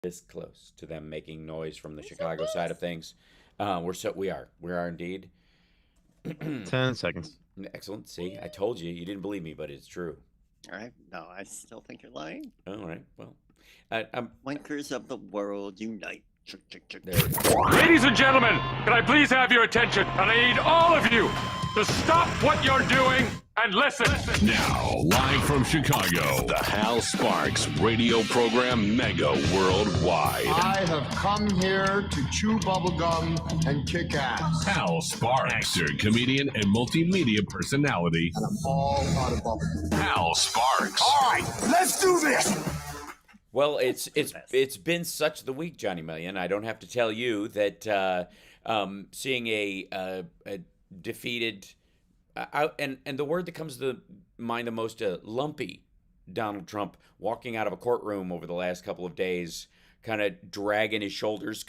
this close to them making noise from the We're so Chicago side close. of things. We are indeed. 10 seconds. Excellent. See, I told you. You didn't believe me, but it's true. All right. No, I still think you're lying. All right. Well, I'm Wankers of the world, unite. there. We go. Ladies and gentlemen, can I please have your attention? And I need all of you to stop what you're doing and listen. Now, live from Chicago, the Hal Sparks radio program Mega Worldwide. I have come here to chew bubblegum and kick ass. Hal Sparks, actor, comedian, and multimedia personality. And I'm all out of bubblegum. Hal Sparks. All right, let's do this. Well, it's been such the week, Johnny Million. I don't have to tell you that seeing a defeated and the word that comes to mind the most, lumpy Donald Trump walking out of a courtroom over the last couple of days, kind of dragging his shoulders.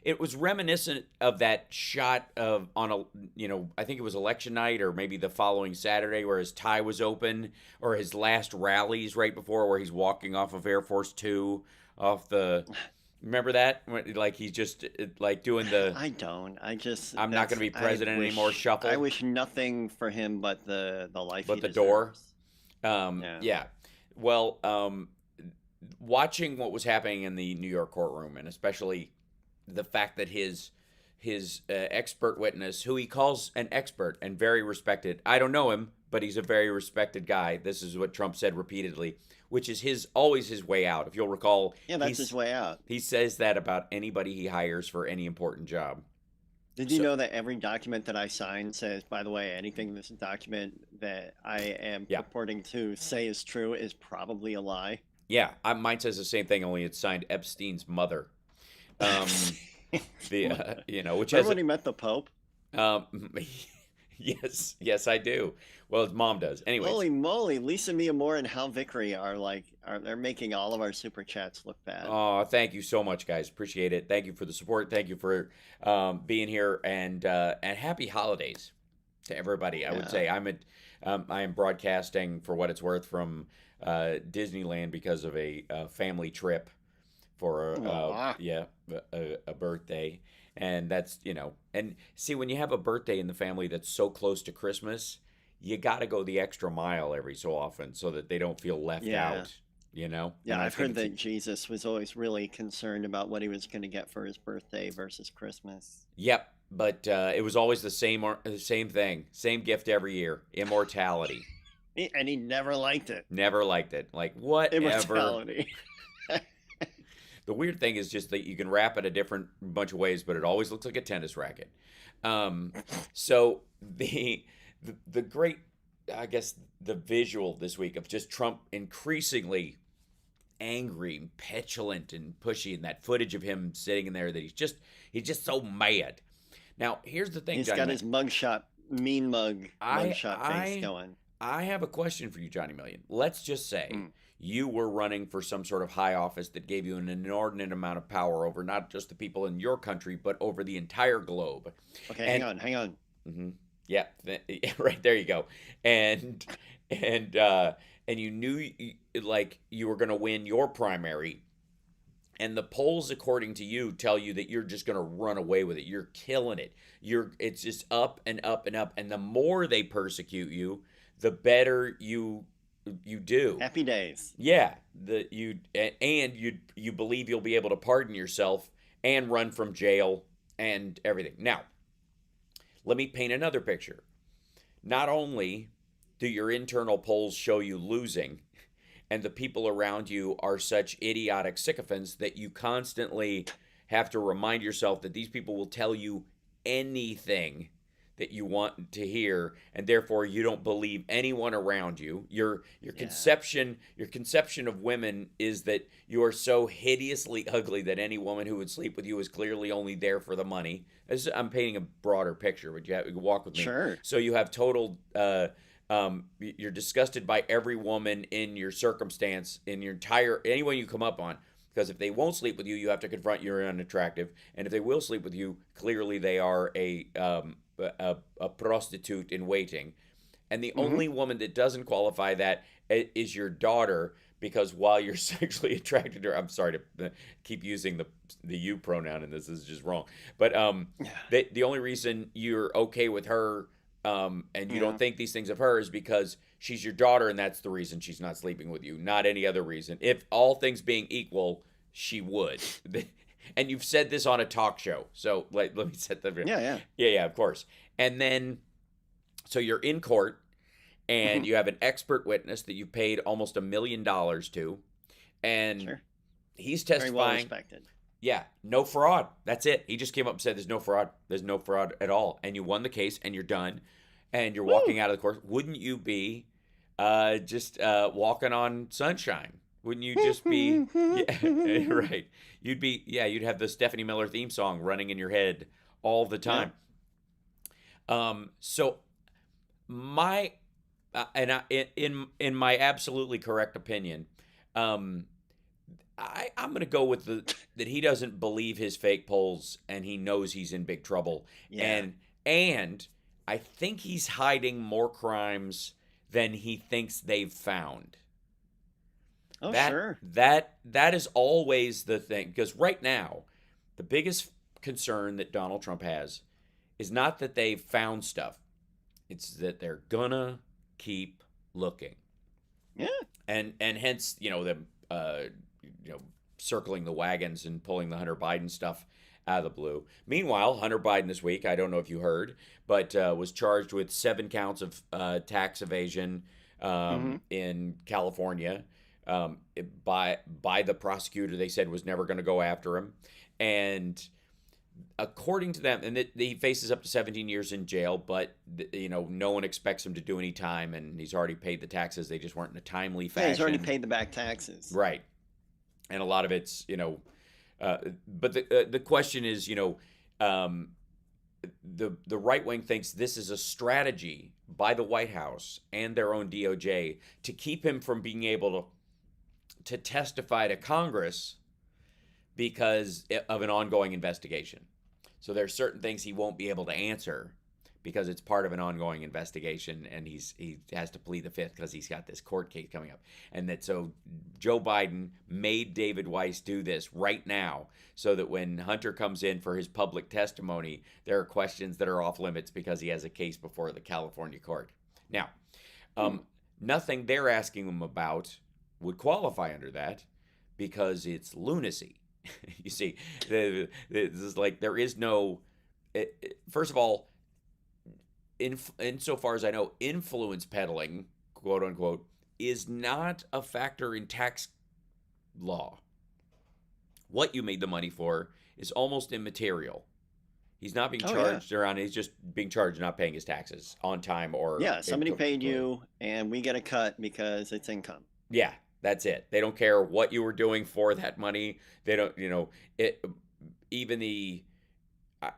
It was reminiscent of that shot of on a I think it was election night or maybe the following Saturday where his tie was open, or his last rallies right before where he's walking off of Air Force Two off the. Remember that? Like he's just like doing the I don't. I'm not going to be president anymore shuffle. I wish nothing for him but the life. But he the door. deserves. Yeah. Well, watching what was happening in the New York courtroom, and especially the fact that his expert witness, who he calls an expert and very respected, I don't know him, but he's a very respected guy. This is what Trump said repeatedly, which is always his way out. If you'll recall, Yeah, that's his way out. he says that about anybody he hires for any important job. Did you So- know that every document that I sign says, by the way, anything in this document that I am Yeah. purporting to say is true is probably a lie? Yeah, mine says the same thing, only it's signed Epstein's mother. Which Remember has when he met the Pope? um, yes, I do. Well, his mom does. Anyways, Holy moly, Lisa Mia Moore and Hal Vickery are they're making all of our super chats look bad. oh, thank you so much, guys. Appreciate it. Thank you for the support. Thank you for being here, and happy holidays to everybody. I would Yeah. say I am broadcasting for what it's worth from Disneyland because of a family trip for Aw. a birthday, and that's and see, when you have a birthday in the family that's so close to Christmas, you got to go the extra mile every so often so that they don't feel left Yeah. out. Yeah, And I I've think heard that it's- Jesus was always really concerned about what he was going to get for his birthday versus Christmas. Yep, but it was always the same thing, same gift every year: immortality. And he never liked it. Never liked it. Like whatever. Immortality. The weird thing is just that you can wrap it a different bunch of ways, but it always looks like a tennis racket. So the great, I guess, the visual this week of just Trump increasingly angry and petulant and pushy, and that footage of him sitting in there that he's just so mad. Now, here's the thing, He's Johnny. got his mugshot, mean I- mugshot face going. I have a question for you, Johnny Million. Let's just say Mm. you were running for some sort of high office that gave you an inordinate amount of power over not just the people in your country, but over the entire globe. Okay, And- hang on. hmm Yeah, right there you go. And and you knew like you were going to win your primary, and the polls, according to you, tell you that you're just going to run away with it. You're killing it. It's just up and up and up, and the more they persecute you, the better you do. Happy days. Yeah, you believe you'll be able to pardon yourself and run from jail and everything. Now, let me paint another picture. Not only do your internal polls show you losing, and the people around you are such idiotic sycophants that you constantly have to remind yourself that these people will tell you anything that you want to hear, and therefore you don't believe anyone around you. Your conception of women is that you are so hideously ugly that any woman who would sleep with you is clearly only there for the money. I'm painting a broader picture, but you have to walk with me. Sure. So you have total. You're disgusted by every woman in your circumstance, in your entire anyone you come up on. Because if they won't sleep with you, you have to confront you're unattractive, and if they will sleep with you, clearly they are a prostitute in waiting. And the only woman that doesn't qualify that is your daughter, because while you're sexually attracted to her, I'm sorry to keep using the you pronoun, and this is just wrong. But the only reason you're okay with her, and you don't think these things of her, is because she's your daughter, and that's the reason she's not sleeping with you, not any other reason. If all things being equal, she would. And you've said this on a talk show, so let me set the yeah, of course. And then, so you're in court, and you have an expert witness that you paid almost $1 million to, and he's testifying. Very well respected. Yeah, no fraud. That's it. He just came up and said, "There's no fraud. There's no fraud at all." And you won the case, and you're done, and you're walking out of the court. Wouldn't you be just walking on sunshine? Wouldn't you just be right? You'd have the Stephanie Miller theme song running in your head all the time. So my in my absolutely correct opinion, I'm going to go with that he doesn't believe his fake polls, and he knows he's in big trouble. Yeah. And I think he's hiding more crimes than he thinks they've found. Oh, sure. That is always the thing, because right now, the biggest concern that Donald Trump has is not that they've found stuff. It's that they're gonna keep looking. Yeah. And hence, them circling the wagons and pulling the Hunter Biden stuff out of the blue. Meanwhile, Hunter Biden this week, I don't know if you heard, but was charged with 7 counts of tax evasion in California. By the prosecutor, they said was never going to go after him, and according to them, and he faces up to 17 years in jail, but no one expects him to do any time, and he's already paid the taxes. They just weren't in a timely fashion. Yeah, he's already paid the back taxes, right? And a lot of it's but the question is, the right wing thinks this is a strategy by the White House and their own DOJ to keep him from being able to testify to Congress because of an ongoing investigation. So there's certain things he won't be able to answer because it's part of an ongoing investigation, and he has to plead the fifth because he's got this court case coming up. And so Joe Biden made David Weiss do this right now so that when Hunter comes in for his public testimony, there are questions that are off limits because he has a case before the California court. Now, nothing they're asking him about would qualify under that because it's lunacy. You see, this is like there is no. First of all, insofar as I know, influence peddling, quote unquote, is not a factor in tax law. What you made the money for is almost immaterial. He's not being charged around. He's just being charged not paying his taxes on time or. Yeah, somebody paid you, and we get a cut because it's income. Yeah. That's it. They don't care what you were doing for that money. They don't, even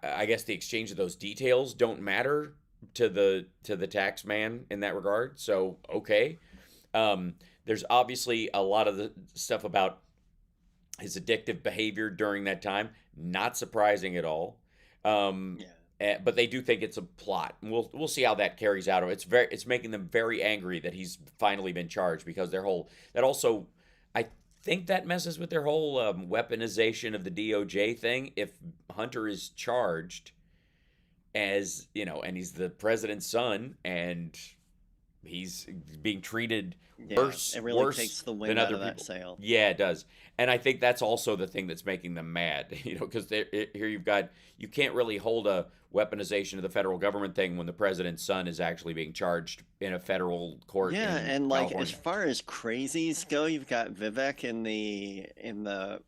I guess the exchange of those details don't matter to the tax man in that regard. So, okay. There's obviously a lot of the stuff about his addictive behavior during that time. Not surprising at all. But they do think it's a plot. And we'll see how that carries out. It's making them very angry that he's finally been charged because I think that messes with their whole weaponization of the DOJ thing. If Hunter is charged as, and he's the president's son and he's being treated worse, it really takes the wind out of that sail. Yeah, it does. And I think that's also the thing that's making them mad, because here you can't really hold a weaponization of the federal government thing when the president's son is actually being charged in a federal court. Yeah, and California. As far as crazies go, you've got Vivek in the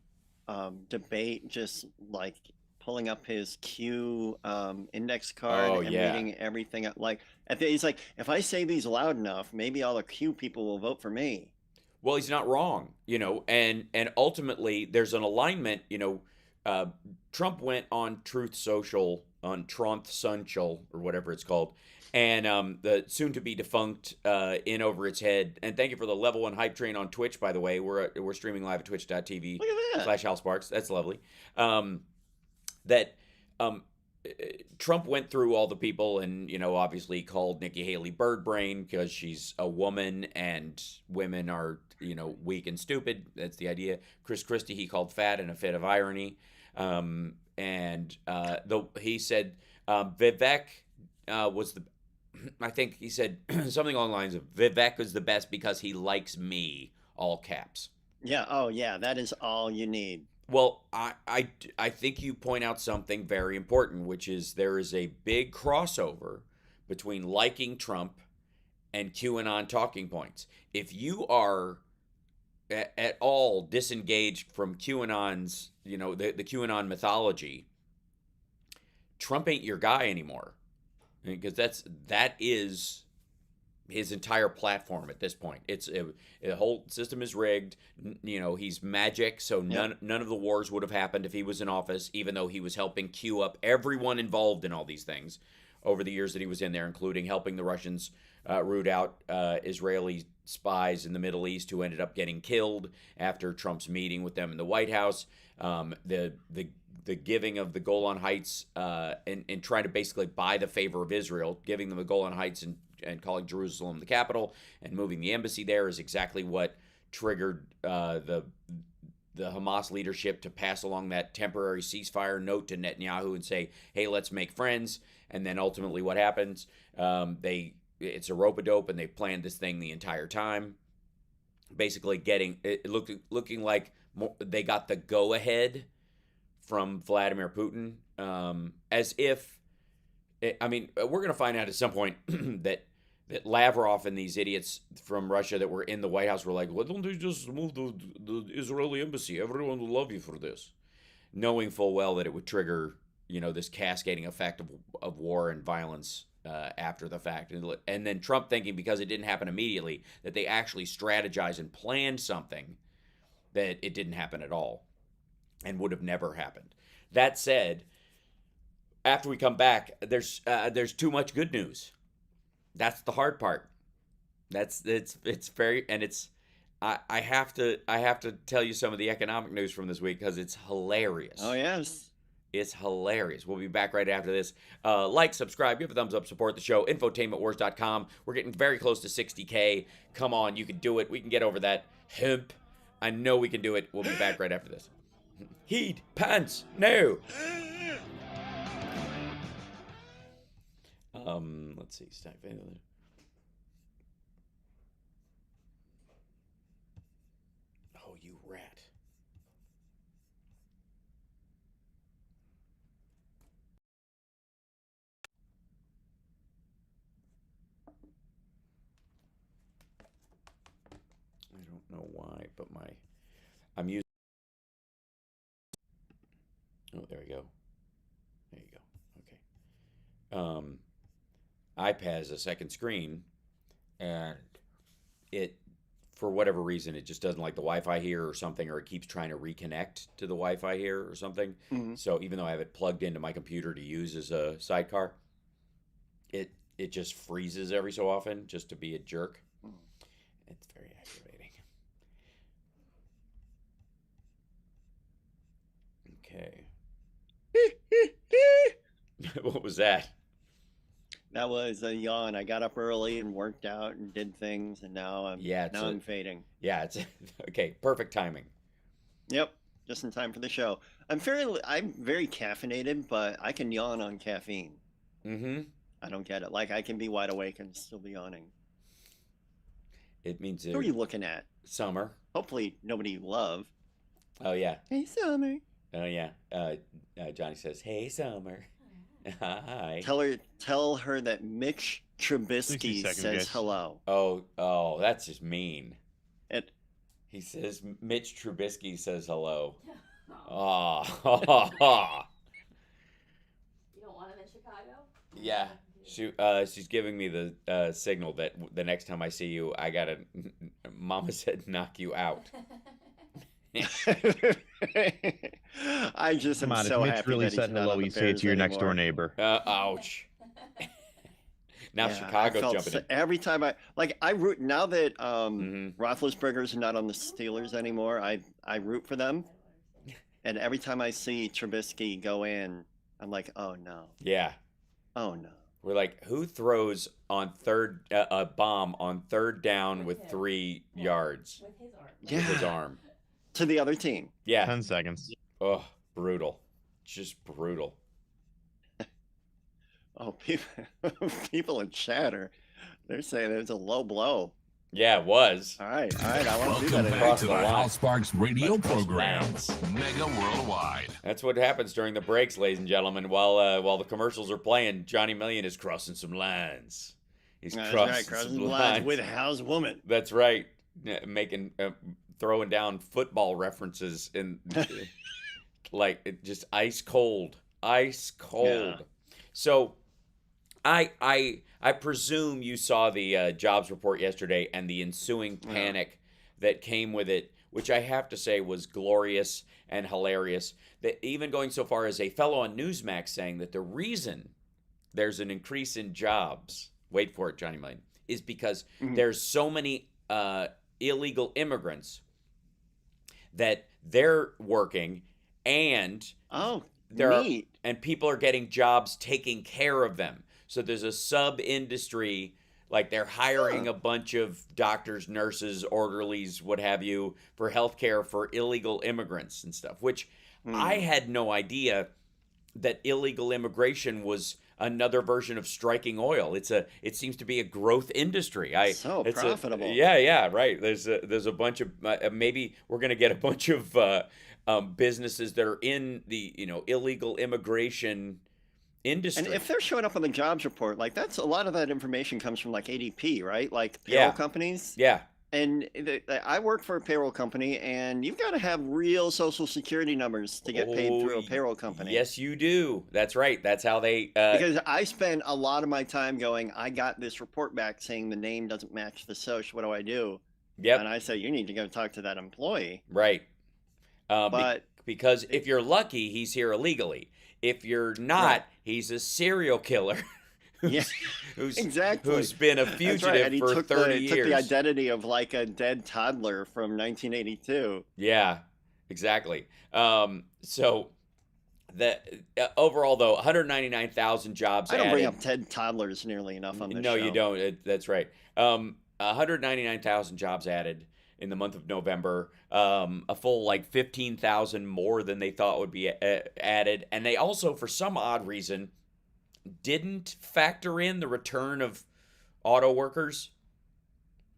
debate, just like pulling up his Q index card and reading everything up. He's like, if I say these loud enough, maybe all the Q people will vote for me. Well, he's not wrong, and ultimately there's an alignment. Trump went on Truth Social, on Truth Social, or whatever it's called, and the soon-to-be defunct In Over Its Head. And thank you for the level 1 hype train on Twitch, by the way. We're streaming live at twitch.tv/HalSparks. That's lovely. Trump went through all the people and, obviously called Nikki Haley bird brain because she's a woman and women are weak and stupid. That's the idea. Chris Christie he called fat in a fit of irony. He said Vivek was the. I think he said something along the lines of Vivek is the best because he likes me, all caps. Yeah. Oh, yeah. That is all you need. Well, I think you point out something very important, which is there is a big crossover between liking Trump and QAnon talking points. If you are at all disengaged from QAnon's, the QAnon mythology, Trump ain't your guy anymore. Because that is his entire platform at this point. The whole system is rigged. He's magic, so none of the wars would have happened if he was in office, even though he was helping queue up everyone involved in all these things over the years that he was in there, including helping the Russians root out Israeli spies in the Middle East who ended up getting killed after Trump's meeting with them in the White House. The giving of the Golan Heights and trying to basically buy the favor of Israel, giving them the Golan Heights and calling Jerusalem the capital and moving the embassy there is exactly what triggered the Hamas leadership to pass along that temporary ceasefire note to Netanyahu and say, hey, let's make friends. And then ultimately what happens? It's a rope-a-dope, and they've planned this thing the entire time. Basically looking like they got the go-ahead from Vladimir Putin, as if, we're going to find out at some point that Lavrov and these idiots from Russia that were in the White House were like, why don't they just move the Israeli embassy? Everyone will love you for this. Knowing full well that it would trigger, this cascading effect of war and violence after the fact. And then Trump thinking because it didn't happen immediately that they actually strategized and planned something that it didn't happen at all and would have never happened. That said, after we come back, there's too much good news. That's the hard part. It's very, and it's I have to tell you some of the economic news from this week because it's hilarious. Oh yes. It's hilarious. We'll be back right after this. Like, subscribe, give a thumbs up, support the show. Infotainmentwars.com. We're getting very close to 60K. Come on, you can do it. We can get over that hump. I know we can do it. We'll be back right after this. Heat pants, no. Let's see. Oh, you rat. I don't know why, but I'm using. Oh, there we go. There you go. Okay. iPad has a second screen, and it, for whatever reason, it just doesn't like the Wi-Fi here or something, or it keeps trying to reconnect to the Wi-Fi here or something. Mm-hmm. So even though I have it plugged into my computer to use as a sidecar, it just freezes every so often just to be a jerk. It's very aggravating. Okay. What was that? That was a yawn. I got up early and worked out and did things, and now I'm fading. Yeah, it's okay. Perfect timing. Yep, just in time for the show. I'm very caffeinated, but I can yawn on caffeine. Mm-hmm. I don't get it. Like I can be wide awake and still be yawning. It means. Who are you looking at? Summer. Hopefully nobody you love. Oh yeah. Hey Summer. Oh yeah. Johnny says, "Hey Summer." Hi. Tell her that Mitch Trubisky says hello. Oh, that's just mean. He says Mitch Trubisky says hello. Oh. You don't want him in Chicago? Yeah. She's giving me the signal that the next time I see you, I gotta. Mama said knock you out. I just am so happy Mitch really that said hello, you say it to your next door neighbor. Ouch. Now yeah, Chicago's jumping in. Every time I root now that Roethlisberger's not on the Steelers anymore. I root for them, and every time I see Trubisky go in, I'm like, oh no. Yeah. Oh no. We're like, who throws on a bomb on third down with 3 yards? With his arm. Yeah. With his arm. To the other team. Yeah. 10 seconds. Oh, brutal. Just brutal. Oh, people in chatter, they're saying it was a low blow. Yeah, it was. All right. I want to do Welcome that. back to the line. Hal Sparks radio Let's cross program, lines. Mega Worldwide. That's what happens during the breaks, ladies and gentlemen. While the commercials are playing, Johnny Million is crossing some lines. He's crossing some lines with Hal's woman. That's right. Making throwing down football references in like just ice cold. Yeah. So I presume you saw the jobs report yesterday and the ensuing panic that came with it, which I have to say was glorious and hilarious. That even going so far as a fellow on Newsmax saying that the reason there's an increase in jobs, wait for it, Johnny Million, is because there's so many illegal immigrants that they're working and neat. And people are getting jobs taking care of them. So there's a sub-industry, like they're hiring a bunch of doctors, nurses, orderlies, what have you, for healthcare for illegal immigrants and stuff, which I had no idea that illegal immigration was another version of striking oil. It seems to be a growth industry. It's profitable. Right. There's a bunch of maybe we're going to get a bunch of businesses that are in the illegal immigration industry. And if they're showing up on the jobs report, like that's a lot of that information comes from like ADP, right? Like payroll companies. Yeah. And I work for a payroll company, and you've got to have real social security numbers to get paid through a payroll company. Yes, you do. That's right. That's how they. Because I spend a lot of my time going, I got this report back saying the name doesn't match the social. What do I do? Yep. And I say, you need to go talk to that employee. Right. But because if you're lucky, he's here illegally. If you're not, he's a serial killer. Who's been a fugitive for 30 years. He took the identity of like a dead toddler from 1982. Yeah, exactly. So overall, though, 199,000 jobs added. I don't bring up dead toddlers nearly enough on this show. No, you don't. That's right. 199,000 jobs added in the month of November, a full like 15,000 more than they thought would be added. And they also, for some odd reason, didn't factor in the return of auto workers,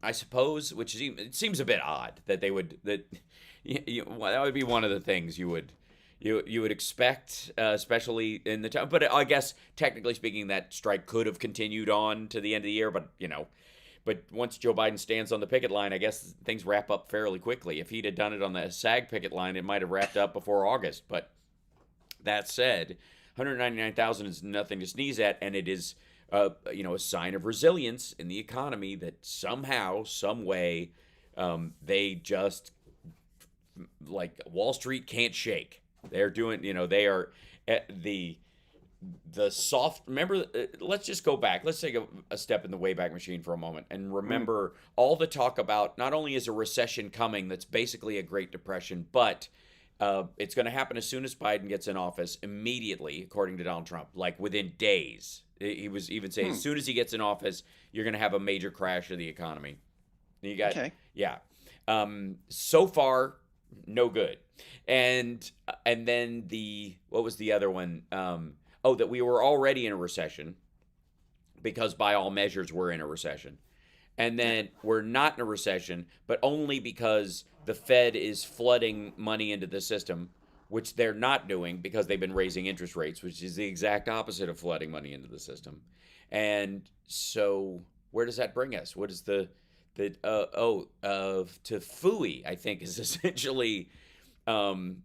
I suppose, which it seems a bit odd that they would, that would be one of the things you would expect, especially in the time. But I guess, technically speaking, that strike could have continued on to the end of the year, but But once Joe Biden stands on the picket line, I guess things wrap up fairly quickly. If he'd have done it on the SAG picket line, it might have wrapped up before August. But that said, 199,000 is nothing to sneeze at, and it is a sign of resilience in the economy that somehow, some way, they just, like, Wall Street can't shake. They're doing, they are at the soft, remember, let's just go back. Let's take a step in the Wayback Machine for a moment and remember all the talk about not only is a recession coming that's basically a Great Depression, but it's going to happen as soon as Biden gets in office, immediately, according to Donald Trump, like within days. He was even saying as soon as he gets in office, you're going to have a major crash of the economy. You got, yeah. So far, no good. And then what was the other one? That we were already in a recession because by all measures we're in a recession. And then we're not in a recession, but only because the Fed is flooding money into the system, which they're not doing because they've been raising interest rates, which is the exact opposite of flooding money into the system. And so where does that bring us? What is to FUI, I think, is essentially the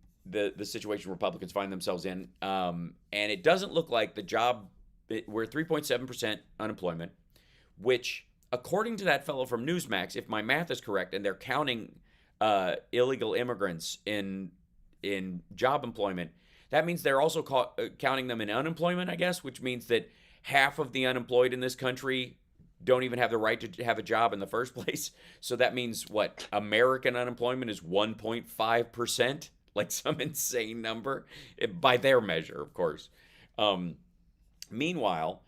situation Republicans find themselves in. And it doesn't look like we're at 3.7% unemployment, which, according to that fellow from Newsmax, if my math is correct, and they're counting illegal immigrants in job employment, that means they're also counting them in unemployment, I guess, which means that half of the unemployed in this country don't even have the right to have a job in the first place. So that means what? American unemployment is 1.5%? Like some insane number by their measure, of course. Meanwhile,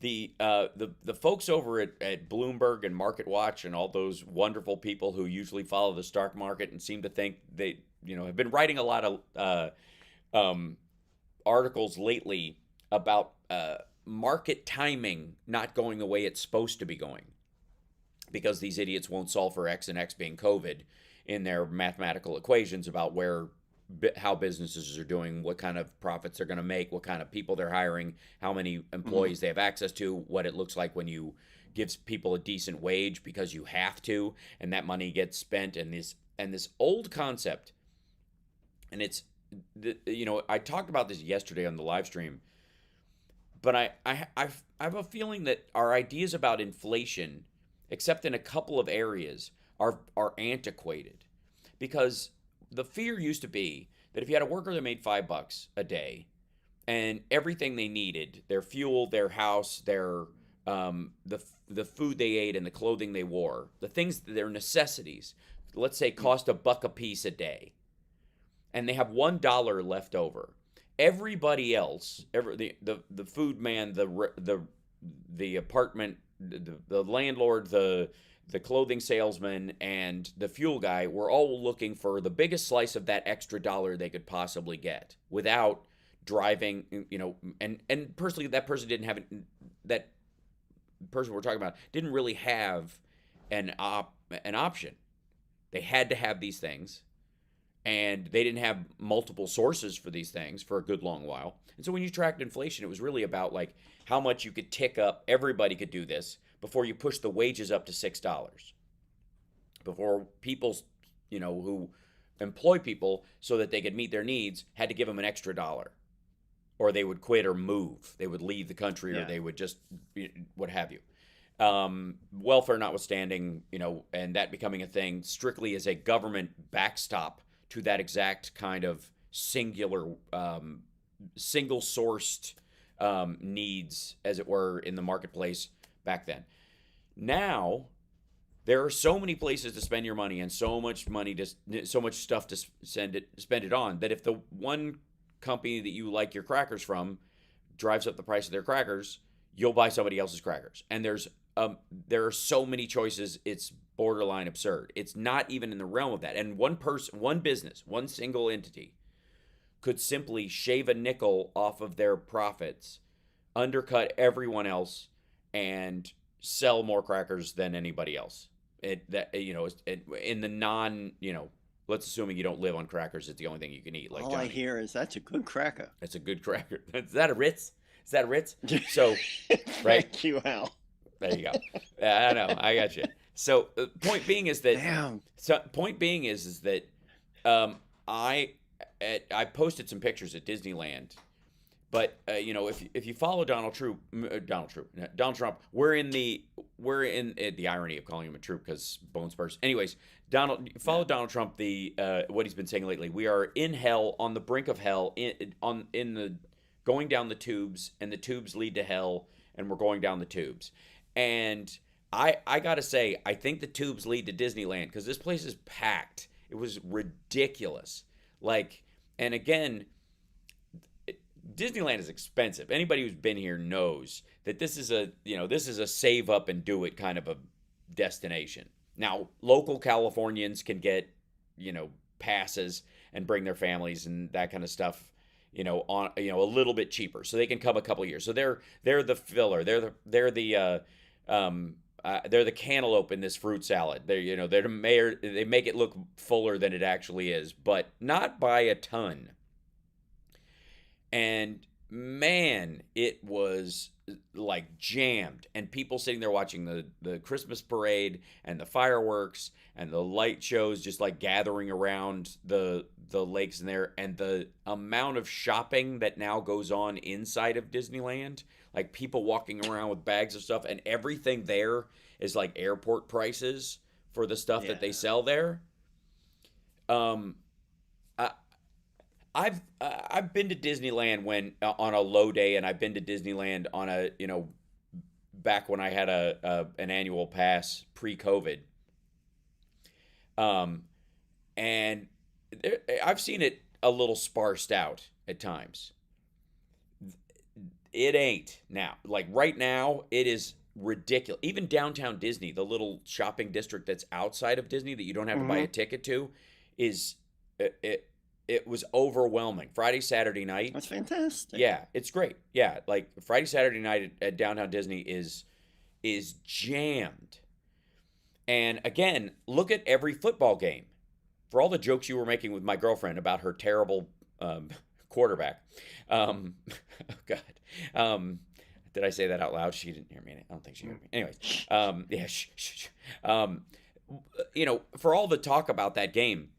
the folks over at Bloomberg and Market Watch and all those wonderful people who usually follow the stock market and seem to think they have been writing a lot of articles lately about market timing not going the way it's supposed to be going, because these idiots won't solve for X and X being COVID in their mathematical equations about how businesses are doing, what kind of profits they're going to make, what kind of people they're hiring, how many employees they have access to, what it looks like when you give people a decent wage because you have to, and that money gets spent. And this old concept, and it's, I talked about this yesterday on the live stream, but I have a feeling that our ideas about inflation, except in a couple of areas, are antiquated, because the fear used to be that if you had a worker that made $5 a day and everything they needed, their fuel, their house, their the food they ate and the clothing they wore, the things, their necessities, let's say cost $1 a piece a day, and they have $1 left over. Everybody else, the food man, the apartment, the landlord, the clothing salesman, and the fuel guy were all looking for the biggest slice of that extra dollar they could possibly get without driving, and personally, that person didn't have that person we're talking about didn't really have an option. They had to have these things, and they didn't have multiple sources for these things for a good long while. And so when you tracked inflation, it was really about like how much you could tick up. Everybody could do this before you push the wages up to $6. Before people, who employ people so that they could meet their needs, had to give them an extra dollar, or they would quit or move. They would leave the country, or they would just, what have you. Welfare notwithstanding, and that becoming a thing strictly as a government backstop to that exact kind of singular, single-sourced needs, as it were, in the marketplace back then. Now, there are so many places to spend your money and so much stuff to spend it on, that if the one company that you like your crackers from drives up the price of their crackers, you'll buy somebody else's crackers. And there are so many choices, it's borderline absurd. It's not even in the realm of that. And one person, one business, one single entity could simply shave a nickel off of their profits, undercut everyone else, and sell more crackers than anybody else. In the non, let's assuming you don't live on crackers, it's the only thing you can eat. Like all Johnny. I hear is that's a good cracker. That's a good cracker. Is that a Ritz? So, right? Thank you, Al. There you go. I know. I got you. So, point being is that. Damn. I posted some pictures at Disneyland, but if you follow Donald Trump, we're in the irony of calling him a troop because bones burst. Anyways, follow Donald Trump. What he's been saying lately. We are in hell, on the brink of hell, going down the tubes, and the tubes lead to hell, and we're going down the tubes. And I gotta say, I think the tubes lead to Disneyland, because this place is packed. It was ridiculous. And again, Disneyland is expensive. Anybody who's been here knows that this is a save up and do it kind of a destination. Now, local Californians can get, passes and bring their families and that kind of stuff, on a little bit cheaper, so they can come a couple of years. So they're the filler. They're the cantaloupe in this fruit salad. They make it look fuller than it actually is, but not by a ton. And man, it was like jammed, and people sitting there watching the Christmas parade and the fireworks and the light shows, just like gathering around the lakes in there, and the amount of shopping that now goes on inside of Disneyland, like people walking around with bags of stuff, and everything there is like airport prices for the stuff that they sell there. I've been to Disneyland when on a low day, and I've been to Disneyland on a back when I had an annual pass pre-COVID. And I've seen it a little sparsed out at times. It ain't now. Like right now, it is ridiculous. Even downtown Disney, the little shopping district that's outside of Disney that you don't have to buy a ticket to, is it was overwhelming. Friday, Saturday night. That's fantastic. Yeah, it's great. Yeah, like Friday, Saturday night at downtown Disney is jammed. And again, look at every football game. For all the jokes you were making with my girlfriend about her terrible quarterback. Oh, God. Did I say that out loud? She didn't hear me. I don't think she heard me. Anyways, yeah, shh. For all the talk about that game,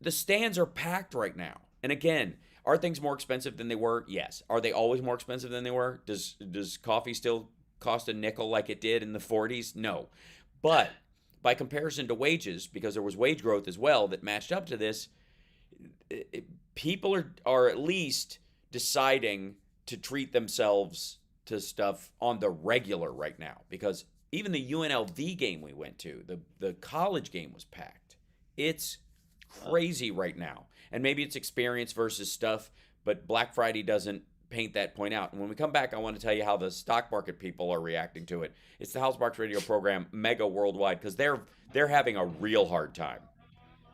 the stands are packed right now. And again, are things more expensive than they were? Yes. Are they always more expensive than they were? Does coffee still cost a nickel like it did in the 40s? No. But by comparison to wages, because there was wage growth as well that matched up to this, people are at least deciding to treat themselves to stuff on the regular right now. Because even the UNLV game we went to, the college game was packed. It's crazy right now. And maybe it's experience versus stuff, but Black Friday doesn't paint that point out. And when we come back, I want to tell you how the stock market people are reacting to it. It's the Hal Sparks radio program, Mega Worldwide, because they're having a real hard time.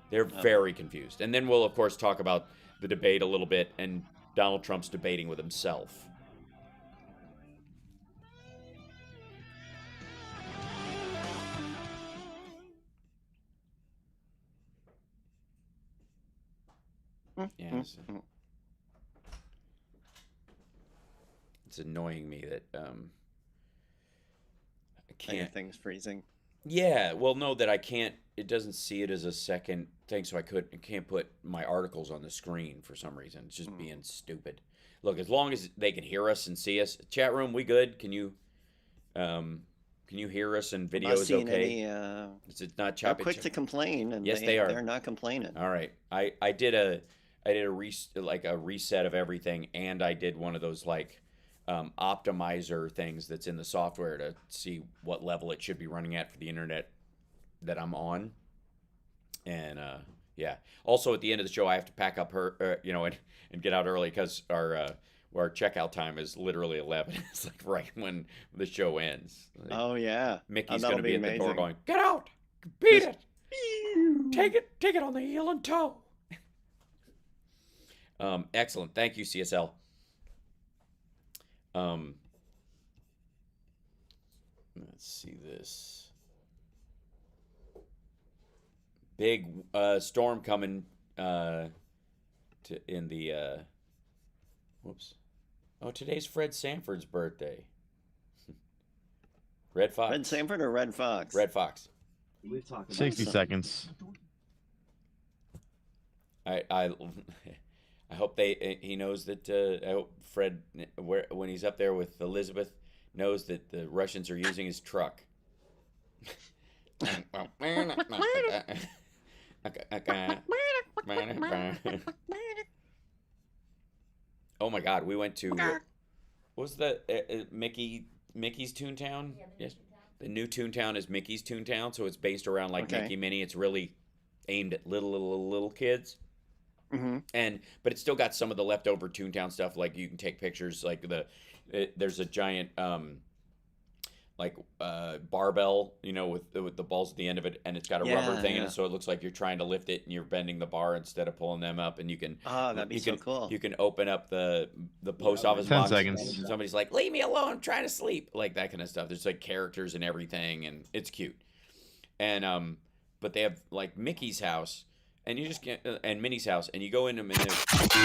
They're very confused. And then we'll, of course, talk about the debate a little bit and Donald Trump's debating with himself. Yes. It's annoying me that I can't. Everything's freezing. Yeah, well, no, that I can't. It doesn't see it as a second thing, so I can't put my articles on the screen for some reason. It's just being stupid. Look, as long as they can hear us and see us, chat room, we good? Can you hear us and video is okay? It's not choppy. They're quick to complain, and yes, they are. They're not complaining. All right, I did a reset of everything, and I did one of those optimizer things that's in the software to see what level it should be running at for the internet that I'm on. And yeah. Also, at the end of the show, I have to pack up and get out early because our checkout time is literally 11. It's like right when the show ends. Oh yeah, Mickey's going to be at the door going, "Get out, beat it, take it on the heel and toe." Excellent. Thank you, CSL. Let's see this. Big storm coming whoops. Oh, today's Fred Sanford's birthday. Red Fox. Fred Sanford or Red Fox? Red Fox. 60 seconds. I hope he knows that. I hope Fred, when he's up there with Elizabeth, knows that the Russians are using his truck. Oh my God, we went to what was the Mickey's Toontown? Yeah, yes, the new Toontown is Mickey's Toontown, so it's based around Mickey Minnie. It's really aimed at little kids. Mm-hmm. But it's still got some of the leftover Toontown stuff. Like you can take pictures. There's a giant barbell, with the balls at the end of it, and it's got a rubber thing in it, so it looks like you're trying to lift it and you're bending the bar instead of pulling them up. And you can that'd be so cool. You can open up the post office 10 box. seconds. Somebody's like, "Leave me alone, I'm trying to sleep," like that kind of stuff. There's characters and everything, and it's cute. And but they have Mickey's house. And you just get and Minnie's house, and you go in them.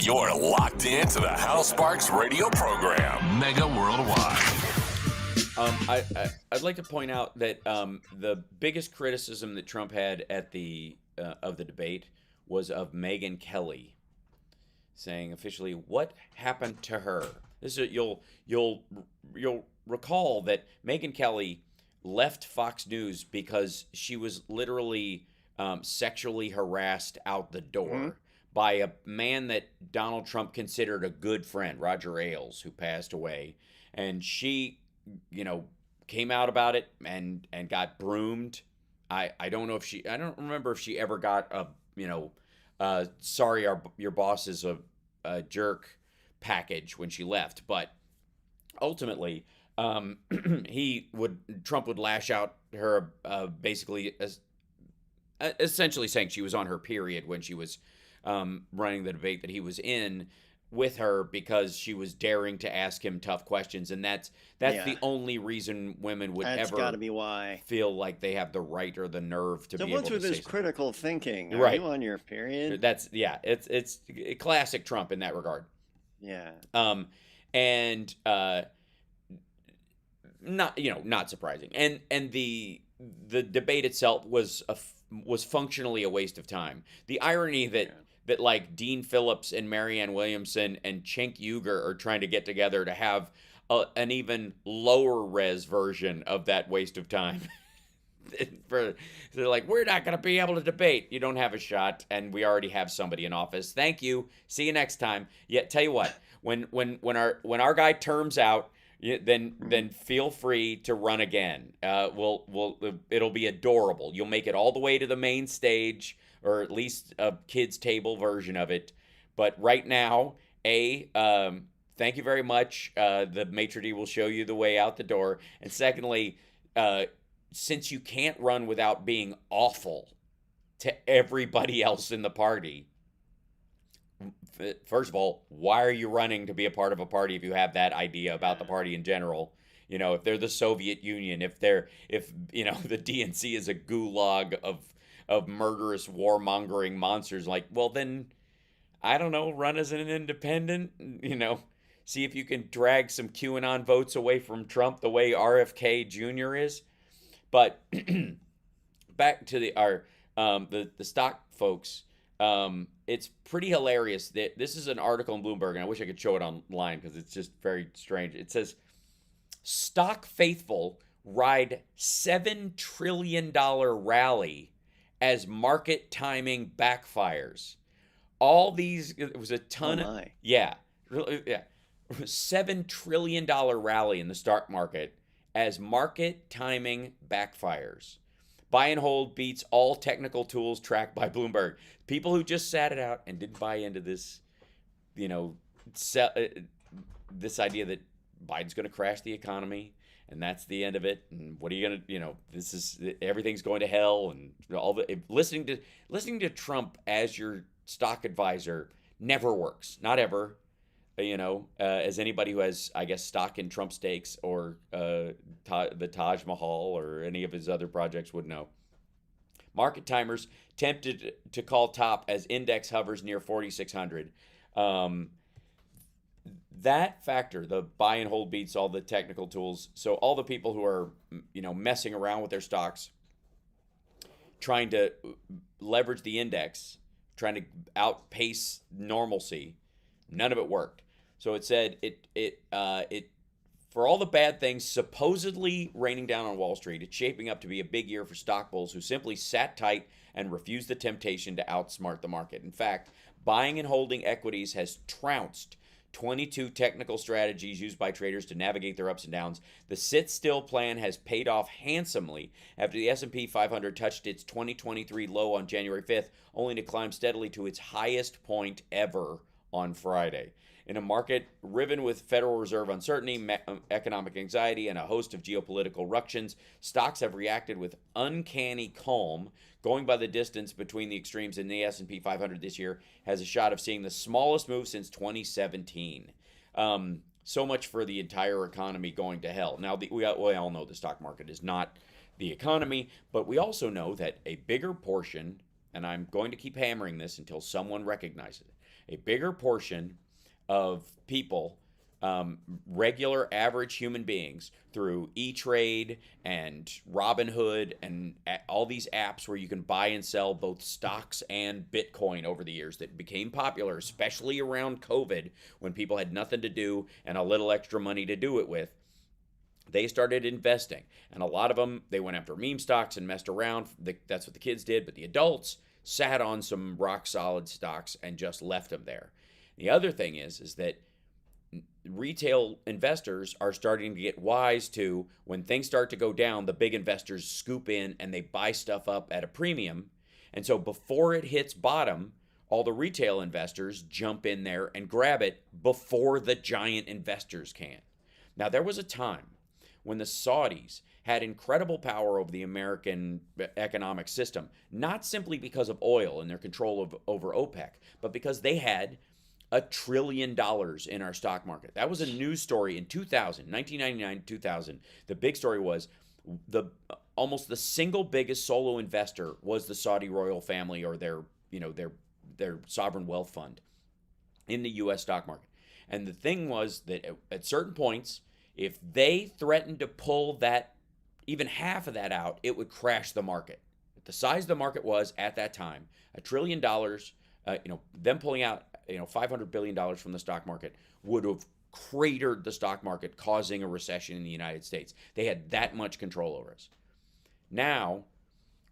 You're locked into the Hal Sparks radio program, Mega Worldwide. I'd like to point out that the biggest criticism that Trump had at the of the debate was of Megyn Kelly, saying officially, "What happened to her?" This is you'll recall that Megyn Kelly left Fox News because she was literally sexually harassed out the door by a man that Donald Trump considered a good friend, Roger Ailes, who passed away. And she, came out about it and got broomed. I don't remember if she ever got sorry, your boss is a jerk package when she left. But ultimately, Trump would lash out her, basically as essentially saying she was on her period when she was running the debate that he was in with her, because she was daring to ask him tough questions, and that's the only reason women would That's ever got to be why. feel like they have the right or the nerve to So be able what's to with say this something. critical thinking? Are Right. you on your period? It's classic Trump in that regard. Yeah. And not surprising. And the debate itself was functionally a waste of time. The irony that like Dean Phillips and Marianne Williamson and Cenk Uygur are trying to get together to have an even lower res version of that waste of time. They're like, we're not going to be able to debate. You don't have a shot, and we already have somebody in office. Thank you. See you next time. Yeah, tell you what, when our guy terms out, then feel free to run again. It'll be adorable. You'll make it all the way to the main stage, or at least a kids' table version of it. But right now, thank you very much. The maitre d' will show you the way out the door. And secondly, since you can't run without being awful to everybody else in the party, first of all, why are you running to be a part of a party if you have that idea about the party in general? If they're the Soviet Union, if the DNC is a gulag of murderous warmongering monsters, like, well, then, I don't know, run as an independent, see if you can drag some QAnon votes away from Trump the way RFK Jr. is. But back to the stock folks, it's pretty hilarious that this is an article in Bloomberg, and I wish I could show it online because it's just very strange. It says, stock faithful ride $7 trillion rally as market timing backfires. All these, it was a ton of, $7 trillion rally in the stock market as market timing backfires. Buy and hold beats all technical tools tracked by Bloomberg. People who just sat it out and didn't buy into this, this idea that Biden's going to crash the economy and that's the end of it. And what are you going to, this is, everything's going to hell, and all the listening to Trump as your stock advisor never works. Not ever. As anybody who has, I guess, stock in Trump Steaks or the Taj Mahal or any of his other projects would know. Market timers tempted to call top as index hovers near 4,600. That factor, the buy and hold beats all the technical tools. So all the people who are, messing around with their stocks, trying to leverage the index, trying to outpace normalcy, none of it worked. So it said it for all the bad things supposedly raining down on Wall Street, it's shaping up to be a big year for stock bulls who simply sat tight and refused the temptation to outsmart the market. In fact, buying and holding equities has trounced 22 technical strategies used by traders to navigate their ups and downs. The sit-still plan has paid off handsomely after the S&P 500 touched its 2023 low on January 5th, only to climb steadily to its highest point ever on Friday. In a market riven with Federal Reserve uncertainty, economic anxiety, and a host of geopolitical ructions, stocks have reacted with uncanny calm. Going by the distance between the extremes in the S&P 500 this year has a shot of seeing the smallest move since 2017. So much for the entire economy going to hell. Now, we all know the stock market is not the economy, but we also know that a bigger portion, and I'm going to keep hammering this until someone recognizes it, a bigger portion of people, regular average human beings, through E-Trade and Robinhood and all these apps where you can buy and sell both stocks and Bitcoin over the years that became popular, especially around COVID when people had nothing to do and a little extra money to do it with. They started investing, and a lot of them, they went after meme stocks and messed around. That's what the kids did, but the adults sat on some rock solid stocks and just left them there. The other thing is that retail investors are starting to get wise to, when things start to go down, the big investors scoop in and they buy stuff up at a premium. And so before it hits bottom, all the retail investors jump in there and grab it before the giant investors can. Now, there was a time when the Saudis had incredible power over the American economic system, not simply because of oil and their control over OPEC, but because they had $1 trillion in our stock market. That was a news story in 2000, 1999, 2000. The big story was almost the single biggest solo investor was the Saudi royal family, or their sovereign wealth fund in the U.S. stock market. And the thing was that at certain points, if they threatened to pull that, even half of that out, it would crash the market. The size of the market was at that time, $1 trillion. Them pulling out $500 billion from the stock market would have cratered the stock market, causing a recession in the United States. They had that much control over us. Now,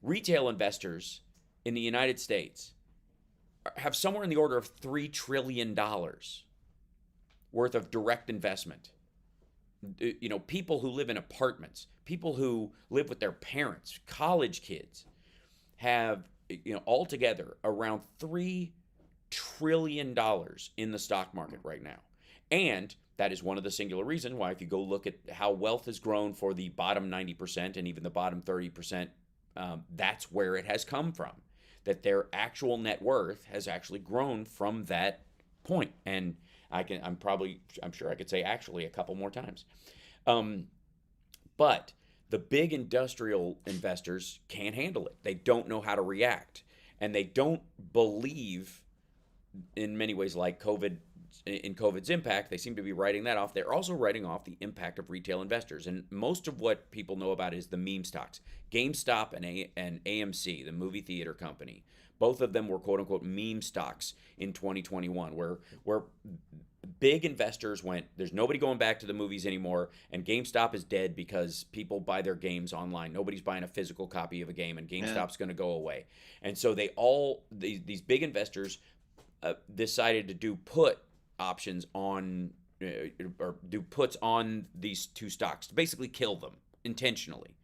retail investors in the United States have somewhere in the order of $3 trillion worth of direct investment. People who live in apartments, people who live with their parents, college kids, have altogether around $3 trillion in the stock market right now. And that is one of the singular reasons why, if you go look at how wealth has grown for the bottom 90% and even the bottom 30%, that's where it has come from. That their actual net worth has actually grown from that point. And I'm sure I could say actually a couple more times. But the big industrial investors can't handle it. They don't know how to react. And they don't believe, in many ways, like COVID's impact. They seem to be writing that off. They're also writing off the impact of retail investors. And most of what people know about is the meme stocks. GameStop and AMC, the movie theater company, both of them were quote-unquote meme stocks in 2021, where big investors went, there's nobody going back to the movies anymore, and GameStop is dead because people buy their games online. Nobody's buying a physical copy of a game, and GameStop's going to go away. And so these big investors decided to do put options on, or do puts on these two stocks to basically kill them intentionally.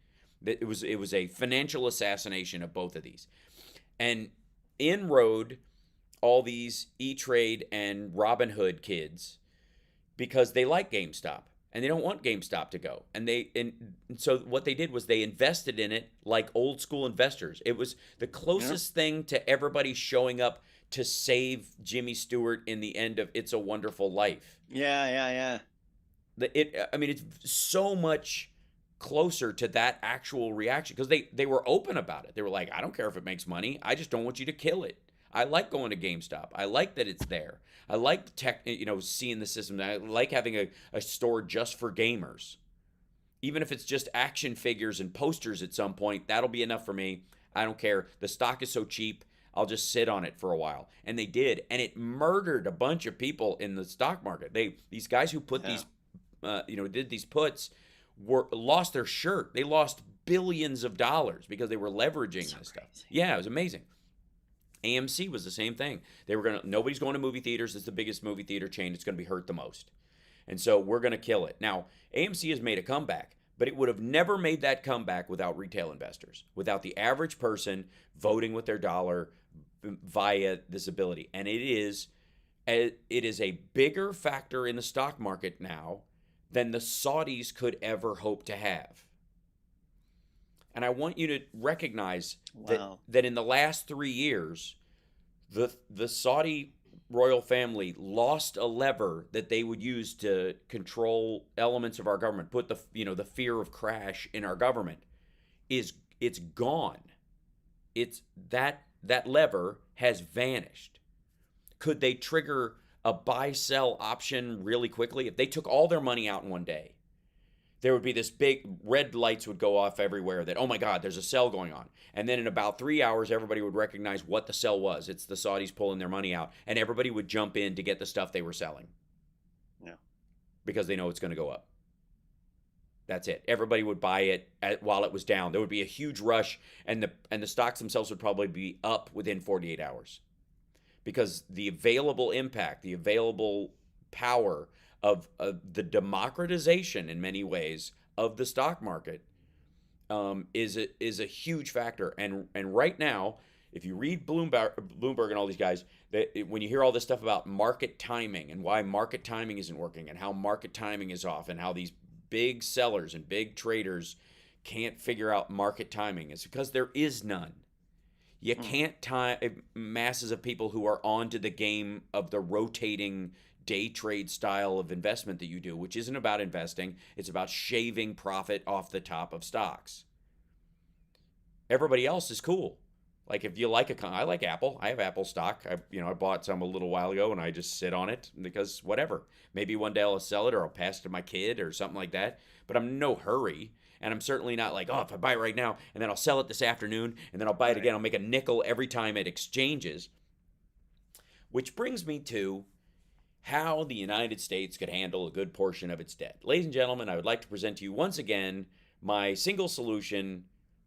It was a financial assassination of both of these. And in rode all these E-Trade and Robinhood kids because they like GameStop and they don't want GameStop to go. And so what they did was they invested in it like old school investors. It was the closest thing to everybody showing up to save Jimmy Stewart in the end of It's a Wonderful Life. Yeah. It's so much closer to that actual reaction because they were open about it. They were like, I don't care if it makes money. I just don't want you to kill it. I like going to GameStop. I like that it's there. I like seeing the system. I like having a store just for gamers. Even if it's just action figures and posters at some point, that'll be enough for me. I don't care. The stock is so cheap, I'll just sit on it for a while. And they did. And it murdered a bunch of people in the stock market. These guys who put did these puts lost their shirt. They lost billions of dollars because they were leveraging this stuff. Yeah, it was amazing. AMC was the same thing. Nobody's going to movie theaters. It's the biggest movie theater chain. It's going to be hurt the most. And so we're going to kill it. Now, AMC has made a comeback, but it would have never made that comeback without retail investors, without the average person voting with their dollar via this ability. And it is a bigger factor in the stock market now than the Saudis could ever hope to have. And I want you to recognize that in the last 3 years, the Saudi royal family lost a lever that they would use to control elements of our government, put the fear of crash in our government. It's gone. It's that lever has vanished. Could they trigger a buy-sell option really quickly? If they took all their money out in one day, there would be this big red lights would go off everywhere that, oh my God, there's a sell going on. And then in about 3 hours, everybody would recognize what the sell was. It's the Saudis pulling their money out. And everybody would jump in to get the stuff they were selling. Yeah. Because they know it's going to go up. That's it. Everybody would buy it while it was down. There would be a huge rush, and the stocks themselves would probably be up within 48 hours. Because the available impact, the available power of the democratization in many ways of the stock market is a huge factor. And right now, If you read Bloomberg and all these guys, when you hear all this stuff about market timing and why market timing isn't working and how market timing is off and how these big sellers and big traders can't figure out market timing, it's because there is none. You can't time masses of people who are onto the game of the rotating day trade style of investment that you do, which isn't about investing. It's about shaving profit off the top of stocks. Everybody else is cool. Like if you like I like Apple. I have Apple stock. I bought some a little while ago and I just sit on it because whatever. Maybe one day I'll sell it or I'll pass it to my kid or something like that. But I'm in no hurry. And I'm certainly not like, if I buy it right now and then I'll sell it this afternoon and then I'll buy it again. I'll make a nickel every time it exchanges. Which brings me to how the United States could handle a good portion of its debt. Ladies and gentlemen, I would like to present to you once again my single solution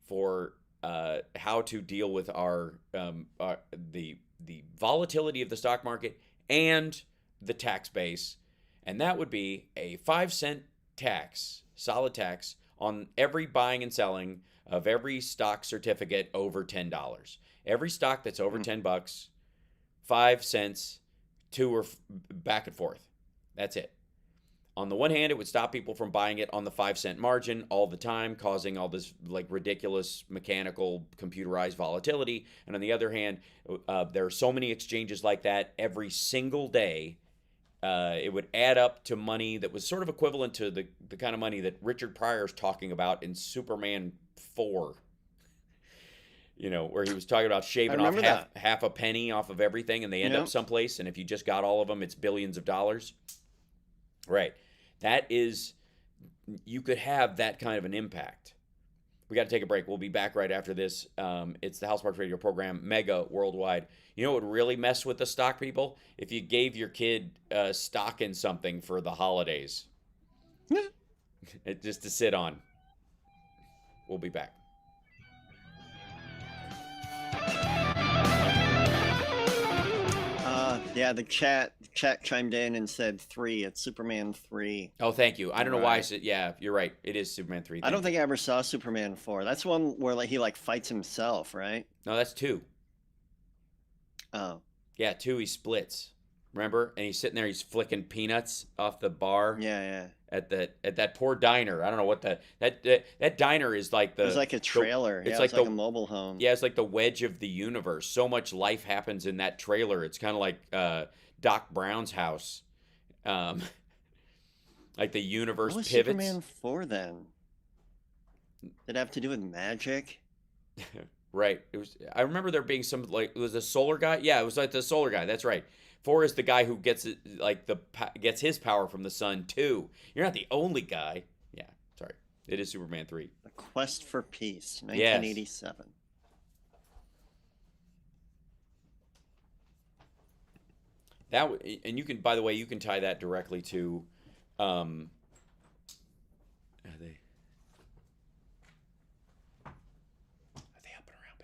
for how to deal with the volatility of the stock market and the tax base, and that would be a 5-cent tax, solid tax, on every buying and selling of every stock certificate over $10. Every stock that's over $10, 5 cents, to or back and forth. That's it. On the one hand, it would stop people from buying it on the 5-cent margin all the time, causing all this like ridiculous mechanical computerized volatility. And on the other hand, there are so many exchanges like that every single day. It would add up to money that was sort of equivalent to the kind of money that Richard Pryor's talking about in Superman 4. Where he was talking about shaving off half a penny off of everything, and they end up someplace, and if you just got all of them, it's billions of dollars. Right. That is, you could have that kind of an impact. We got to take a break. We'll be back right after this. It's the House Sparks Radio program, Mega Worldwide. You know what would really mess with the stock people? If you gave your kid stock in something for the holidays. Just to sit on. We'll be back. Yeah, the chat chimed in and said 3. It's Superman 3. Oh, thank you. I don't know why I said, yeah, you're right. It is Superman 3. I don't think I ever saw Superman 4. That's one where he fights himself, right? No, that's 2. Oh. Yeah, 2, he splits. Remember? And he's sitting there, he's flicking peanuts off the bar. Yeah. At that poor diner. I don't know what that diner is like. It's like a trailer. It's like a mobile home. Yeah, it's like the wedge of the universe. So much life happens in that trailer. It's kind of like Doc Brown's house. Like the universe what was pivots. Superman 4 then? Did it have to do with magic? Right. It was. I remember there being some it was a solar guy. Yeah, it was like the solar guy. That's right. 4 is the guy who gets gets his power from the sun too. You're not the only guy. Yeah, sorry. It is Superman 3. The Quest for Peace, 1987. Yes. And you can, by the way, you can tie that directly to. Are they up and around,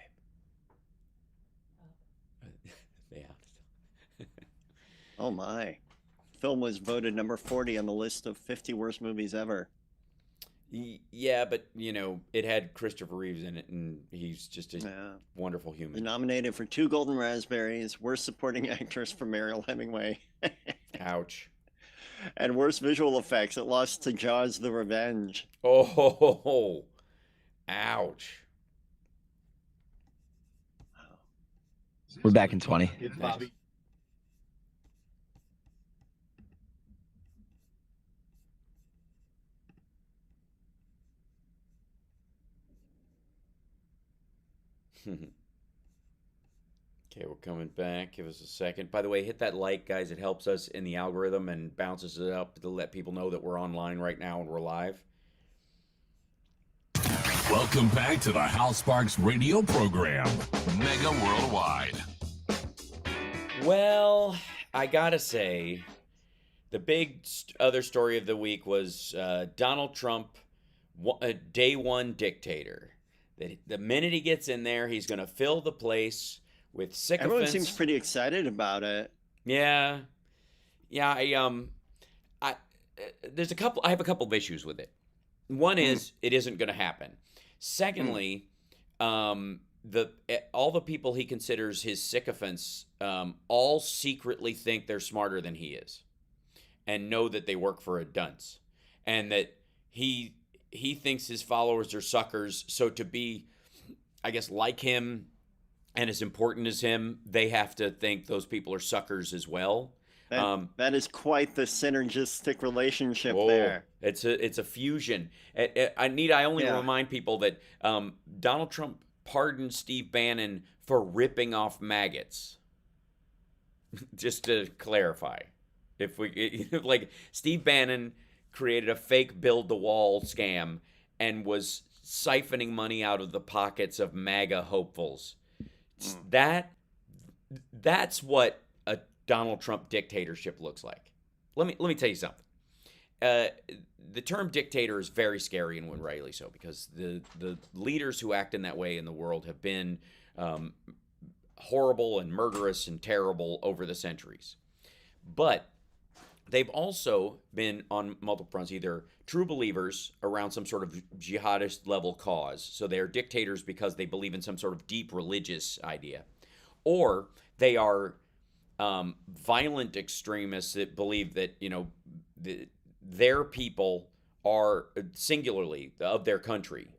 babe? They out. Oh my. Film was voted number 40 on the list of 50 worst movies ever. Yeah, but, it had Christopher Reeves in it, and he's just a wonderful human. Nominated for 2 Golden Raspberries, Worst Supporting Actress for Mariel Hemingway. Ouch. And Worst Visual Effects, it lost to Jaws: The Revenge. Oh, ouch. We're back in 20. Bobby. Okay, we're coming back. Give us a second. By the way, hit that like, guys. It helps us in the algorithm and bounces it up to let people know that we're online right now and we're live. Welcome back to the House Sparks Radio program, Mega Worldwide. Well, I gotta say, the big other story of the week was Donald Trump, day one dictator. The minute he gets in there, he's going to fill the place with sycophants. Everyone seems pretty excited about it. Yeah. There's I have a couple of issues with it. One is it isn't going to happen. Secondly, all the people he considers his sycophants all secretly think they're smarter than he is, and know that they work for a dunce, and that he thinks his followers are suckers. So to be, I guess, like him and as important as him, they have to think those people are suckers as well. That is quite the synergistic relationship there. It's a fusion. I only remind people that Donald Trump pardoned Steve Bannon for ripping off maggots. Just to clarify, like Steve Bannon created a fake build the wall scam and was siphoning money out of the pockets of MAGA hopefuls. That's what a Donald Trump dictatorship looks like. Let me tell you something. The term dictator is very scary, and rightly so, because the leaders who act in that way in the world have been horrible and murderous and terrible over the centuries. But they've also been on multiple fronts, either true believers around some sort of jihadist level cause, so they're dictators because they believe in some sort of deep religious idea, or they are violent extremists that believe that their people are singularly of their country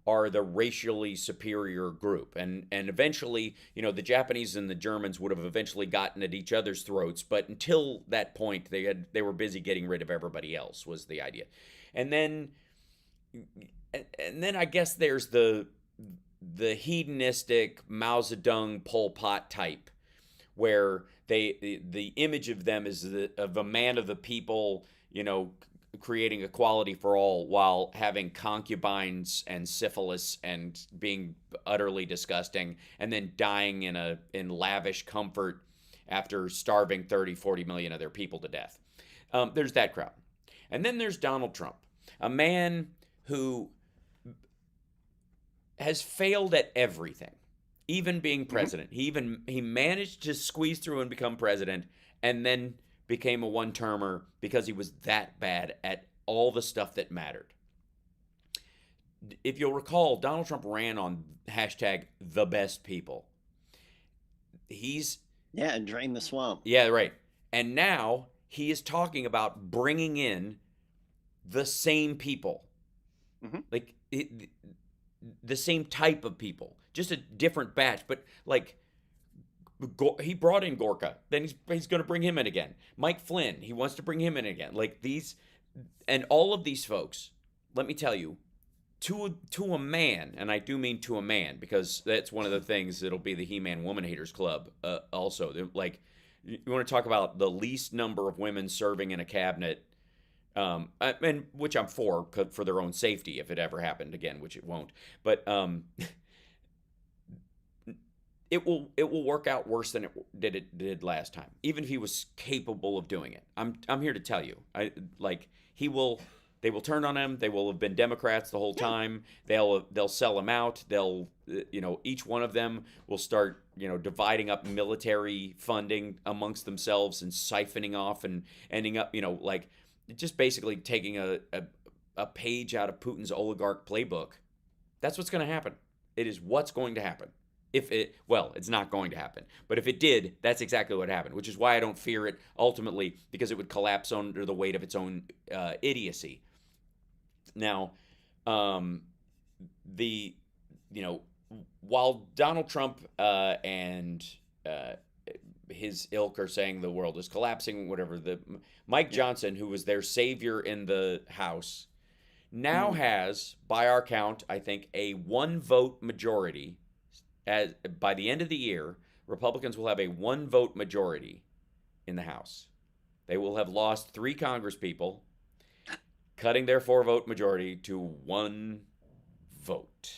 are the racially superior group, and eventually, the Japanese and the Germans would have eventually gotten at each other's throats, but until that point, they were busy getting rid of everybody else, was the idea. And then I guess there's the hedonistic Mao Zedong Pol Pot type, where the image of them is of a man of the people, creating equality for all while having concubines and syphilis and being utterly disgusting, and then dying in lavish comfort after starving 30-40 million of their people to death. There's that crowd. And then there's Donald Trump, a man who has failed at everything, even being president. He managed to squeeze through and become president, and then became a one-termer because he was that bad at all the stuff that mattered. If you'll recall, Donald Trump ran on #TheBestPeople. And drain the swamp. Yeah, right. And now he is talking about bringing in the same people. Like the same type of people, just a different batch, but like he brought in Gorka, then he's going to bring him in again. Mike Flynn, he wants to bring him in again. Like these, and all of these folks, let me tell you, to a man, and I do mean to a man, because that's one of the things that'll be the He-Man Woman Haters Club. Also, like, you want to talk about the least number of women serving in a cabinet, and which I'm for their own safety if it ever happened again, which it won't. But it will work out worse than it did last time, even if he was capable of doing it. I'm here to tell you, they will turn on him. They will have been Democrats the whole time. They'll sell him out. They'll each one of them will start dividing up military funding amongst themselves and siphoning off and ending up like just basically taking a page out of Putin's oligarch playbook. That's what's going to happen. It is what's going to happen. It's not going to happen. But if it did, that's exactly what happened, which is why I don't fear it ultimately, because it would collapse under the weight of its own idiocy. Now, while Donald Trump and his ilk are saying the world is collapsing, whatever, Mike Johnson, who was their savior in the House, now has, by our count, I think, a 1-vote majority. By the end of the year, Republicans will have a 1-vote majority in the House. They will have lost 3 congresspeople, cutting their 4-vote majority to 1 vote.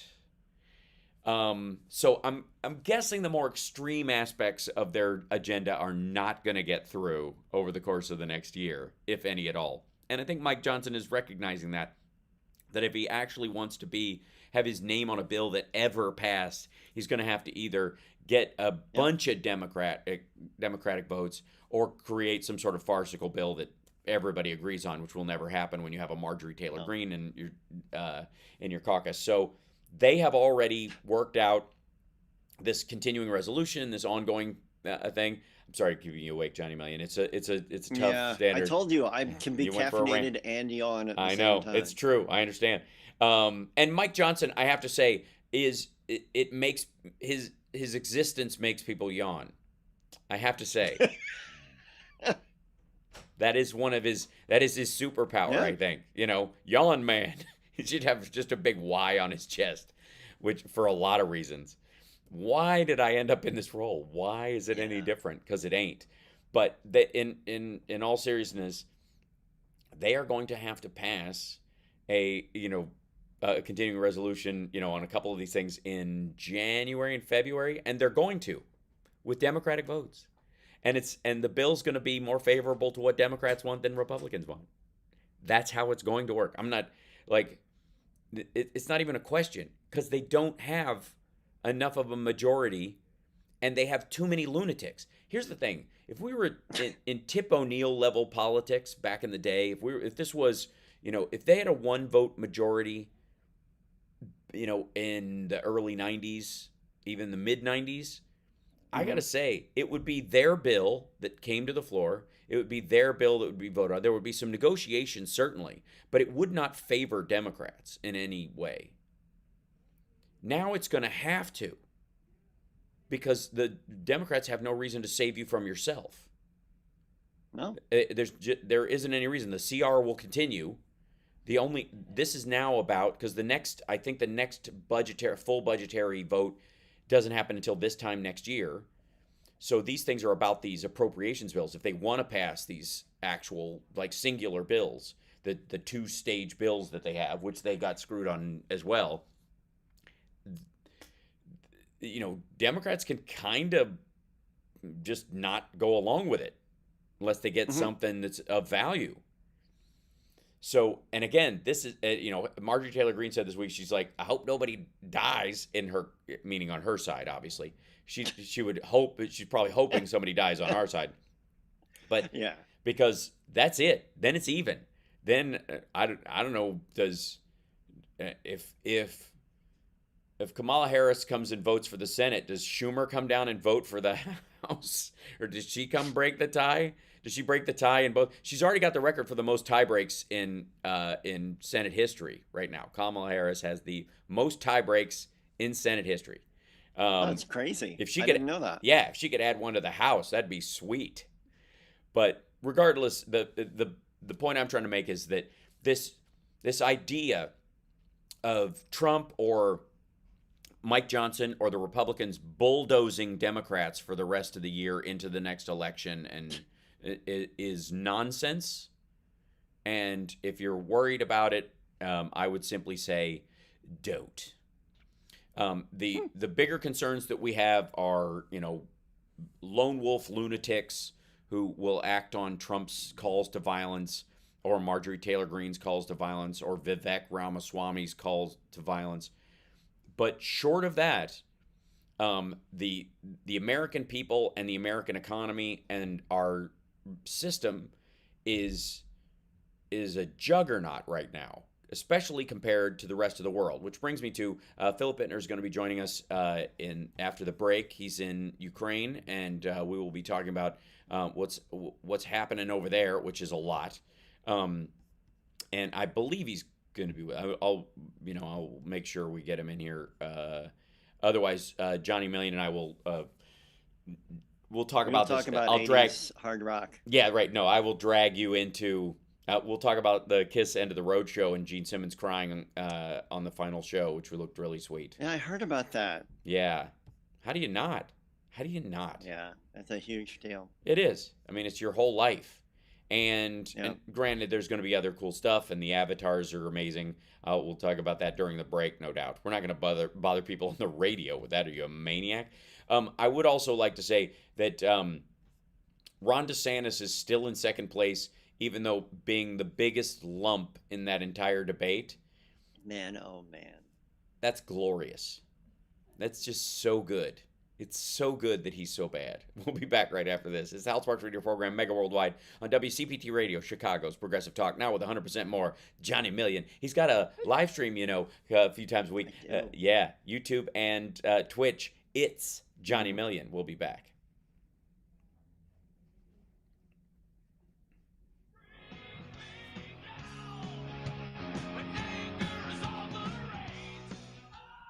So I'm guessing the more extreme aspects of their agenda are not going to get through over the course of the next year, if any at all. And I think Mike Johnson is recognizing that if he actually wants to have his name on a bill that ever passed, he's going to have to either get a bunch of Democratic votes or create some sort of farcical bill that everybody agrees on, which will never happen when you have a Marjorie Taylor Greene in your caucus. So they have already worked out this continuing resolution, this ongoing thing. I'm sorry to keep you awake, Johnny Million. It's a tough standard. I told you I can be caffeinated and yawn at the same time. I know, it's true. I understand. And Mike Johnson, I have to say, it makes his existence makes people yawn. I have to say. That is his superpower, I think. Yawn man. He should have just a big Y on his chest, which for a lot of reasons. Why did I end up in this role? Why is it any different? Because it ain't. But in all seriousness, they are going to have to pass a continuing resolution, on a couple of these things in January and February, and they're going to, with Democratic votes. And the bill's going to be more favorable to what Democrats want than Republicans want. That's how it's going to work. I'm not it's not even a question, because they don't have enough of a majority, and they have too many lunatics. Here's the thing: if we were in Tip O'Neill level politics back in the day, if this was, if they had a 1-vote majority, in the early 90s, even the mid 90s, I got to say, it would be their bill that came to the floor. It would be their bill that would be voted on. There would be some negotiations, certainly, but it would not favor Democrats in any way. Now it's going to have to, because the Democrats have no reason to save you from yourself. No. There isn't any reason. The CR will continue. This is now about, because the next full budgetary vote doesn't happen until this time next year. So these things are about these appropriations bills. If they want to pass these actual, singular bills, the 2-stage bills that they have, which they got screwed on as well, Democrats can kind of just not go along with it unless they get something that's of value. So, and again, this is, Marjorie Taylor Greene said this week, she's like, I hope nobody dies meaning on her side, obviously. She would hope, she's probably hoping somebody dies on our side. But yeah, because that's it. Then it's even. Then I don't know, if Kamala Harris comes and votes for the Senate, does Schumer come down and vote for the House? Or does she come break the tie? Does she break the tie in both? She's already got the record for the most tie breaks in Senate history right now. Kamala Harris has the most tie breaks in Senate history. That's crazy. I didn't know that. Yeah, if she could add one to the House, that'd be sweet. But regardless, the point I'm trying to make is that this idea of Trump or Mike Johnson or the Republicans bulldozing Democrats for the rest of the year into the next election and it is nonsense. And if you're worried about it, I would simply say don't. The bigger concerns that we have are, lone wolf lunatics who will act on Trump's calls to violence, or Marjorie Taylor Greene's calls to violence, or Vivek Ramaswamy's calls to violence. But short of that, the American people and the American economy and our system is a juggernaut right now, especially compared to the rest of the world. Which brings me to Philip Bittner is going to be joining us after the break. He's in Ukraine, and we will be talking about what's happening over there, which is a lot. And I believe he's going to be. I'll make sure we get him in here. Otherwise, Johnny Million and I will. We'll talk about this. I'll drag hard rock. Yeah, right. No, I will drag you into. We'll talk about the Kiss End of the Road show and Gene Simmons crying on the final show, which looked really sweet. Yeah, I heard about that. Yeah. How do you not? Yeah, that's a huge deal. It is. I mean, it's your whole life. And granted, there's going to be other cool stuff, and the avatars are amazing. We'll talk about that during the break, no doubt. We're not going to bother people on the radio with that. Are you a maniac? I would also like to say that Ron DeSantis is still in second place, even though being the biggest lump in that entire debate. Man, oh man. That's glorious. That's just so good. It's so good that he's so bad. We'll be back right after this. It's the Hal Sparks radio program, Mega Worldwide, on WCPT Radio, Chicago's Progressive Talk, now with 100% more. Johnny Million. He's got a live stream, a few times a week. Yeah, YouTube and Twitch. It's Johnny Million will be back.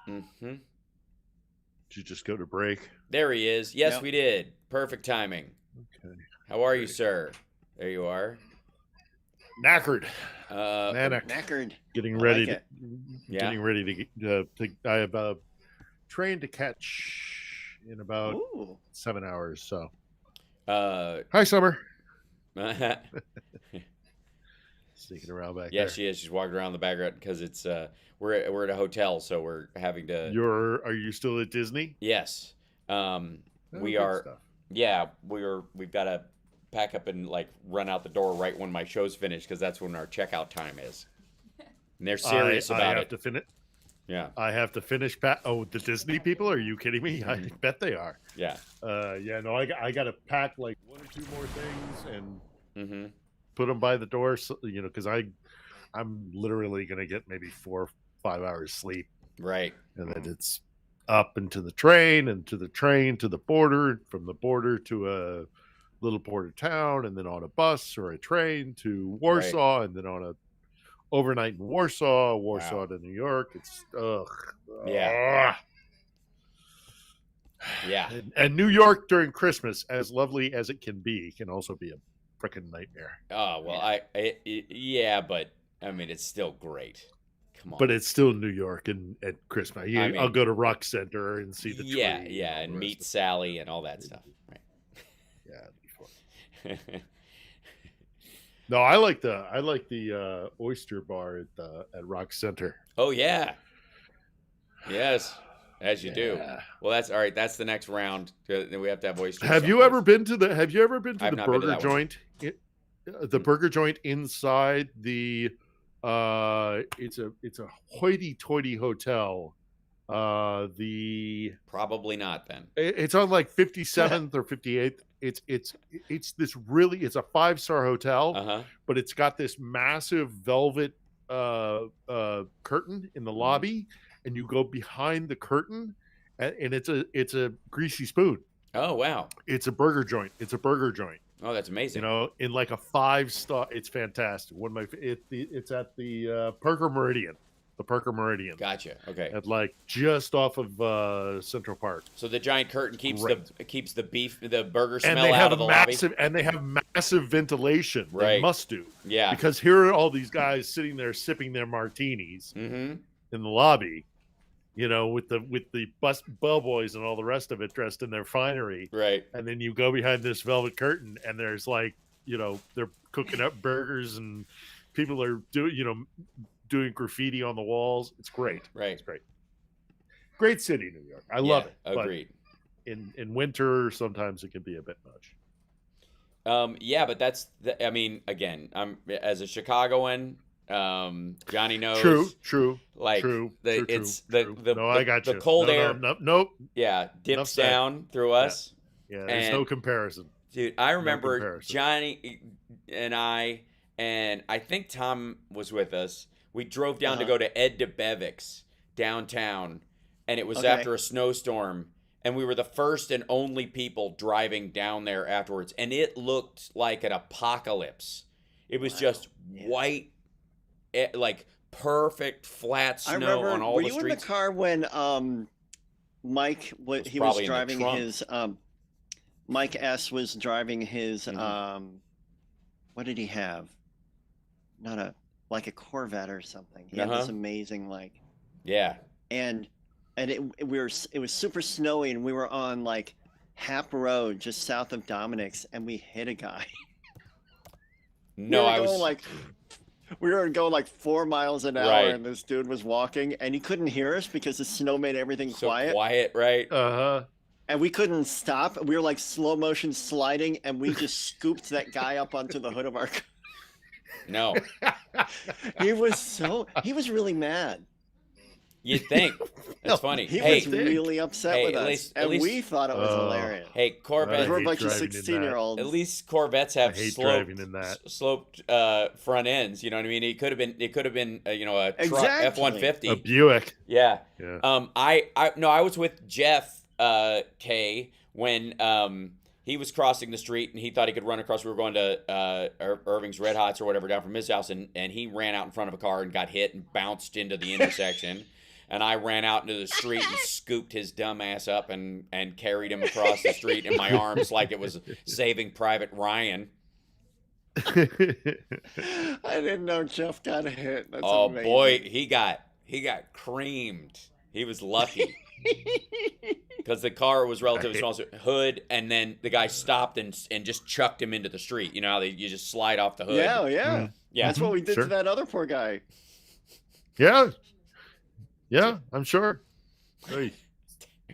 Mm-hmm. Did you just go to break? There he is. Yes, Yep. we did. Perfect timing. Okay. How are you, sir? There you are. Knackered. Knackered. Getting I ready. like Getting ready to I have a train to catch in about Ooh. 7 hours. So, Uh, hi, Summer. yeah, Sneaking around back there. she is. She's walking around the background because it's we're at a hotel, so we're having to. Are you still at Disney? Yes. Oh, We good are. stuff. Yeah, we've got to pack up and like run out the door right when my show's finished because that's when our checkout time is. And they're serious I about have it. to finish. Yeah, I have to finish. Oh, the Disney people? Are you kidding me? I bet they are. yeah. Yeah, no, I got to pack like 1 or 2 more things and Mm-hmm. put them by the door. So, because I'm literally gonna get maybe 4 or 5 hours sleep, Right. and then it's up into the train and to the train to the border, from the border to a little border town, and then on a bus or a train to Warsaw, and then on a overnight in Warsaw Wow. to New York. It's Yeah. Yeah. And New York during Christmas, as lovely as it can also be a freaking nightmare. Oh well, yeah, but I mean it's still great. Come on. But it's still New York and at Christmas. I'll go to Rock Center and see the tree. Yeah, and meet Sally and all that stuff. Right. Yeah. It'd be fun. No, I like the oyster bar at Rock Center. Oh yeah. Yes, as you do. Well, that's all right. That's the next round. Then we have to have oysters. Have you ever been to the I've not been to burger that one. joint? The burger joint inside the it's a hoity-toity hotel. Probably not then. It's on like 57th or 58th. It's this really, it's a 5-star hotel, but it's got this massive velvet curtain in the lobby, and you go behind the curtain, and it's a greasy spoon. Oh wow. It's a burger joint. Oh, that's amazing. In like a 5-star. It's fantastic. It's at the Parker Meridian. The Parker Meridian. Gotcha. Okay. At like just off of Central Park. So the giant curtain keeps the burger And smell they out have of the lobby. and they have massive ventilation. Right. They must do. Yeah. Because here are all these guys sitting there sipping their martinis in the lobby, with the bellboys and all the rest of it dressed in their finery. Right. And then you go behind this velvet curtain, and there's like, they're cooking up burgers, and people are doing graffiti on the walls. It's great. Right. It's great. Great city, New York. I love it. Agreed. But in winter, sometimes it can be a bit much. Yeah, but I mean, again, I'm as a Chicagoan. Johnny knows. True. Like true. It's true. the No, I got the you. cold No, air. Nope. Yeah, dips Enough said. down through us. Yeah, there's no comparison. Dude, I remember comparison. Johnny and I think Tom was with us. We drove down to go to Ed DeBevick's downtown, and it was after a snowstorm, and we were the first and only people driving down there afterwards, and it looked like an apocalypse. It was just white, like perfect flat snow on all the streets. Were you in the car when Mike he was driving his Mike S was driving his what did he have? Like a Corvette or something. He had this amazing and it was super snowy, and we were on like Hap Road just south of Dominic's, and we hit a guy. No, we were going like 4 miles an hour, and this dude was walking, and he couldn't hear us because the snow made everything quiet. Quiet, right? And we couldn't stop. We were like slow motion sliding, and we just scooped that guy up onto the hood of our car. No. He was really mad. You'd think. That's funny. He was really upset with us. We thought it was hilarious. Hey, Corvettes. We're a bunch of 16-year-olds. At least Corvettes have sloped front ends. You know what I mean? It could have been a truck, F-150. A Buick. Yeah. I was with Jeff Kay, when he was crossing the street and he thought he could run across. We were going to Irving's Red Hots or whatever down from his house, and he ran out in front of a car and got hit and bounced into the intersection. And I ran out into the street and scooped his dumb ass up and carried him across the street in my arms like it was Saving Private Ryan. I didn't know Jeff got hit. That's amazing. Boy, he got creamed. He was lucky. Because the car was relatively small, so hood, and then the guy stopped and just chucked him into the street. You know how you just slide off the hood? Yeah. Yeah. That's what we did to that other poor guy. Yeah, I'm sure. Hey.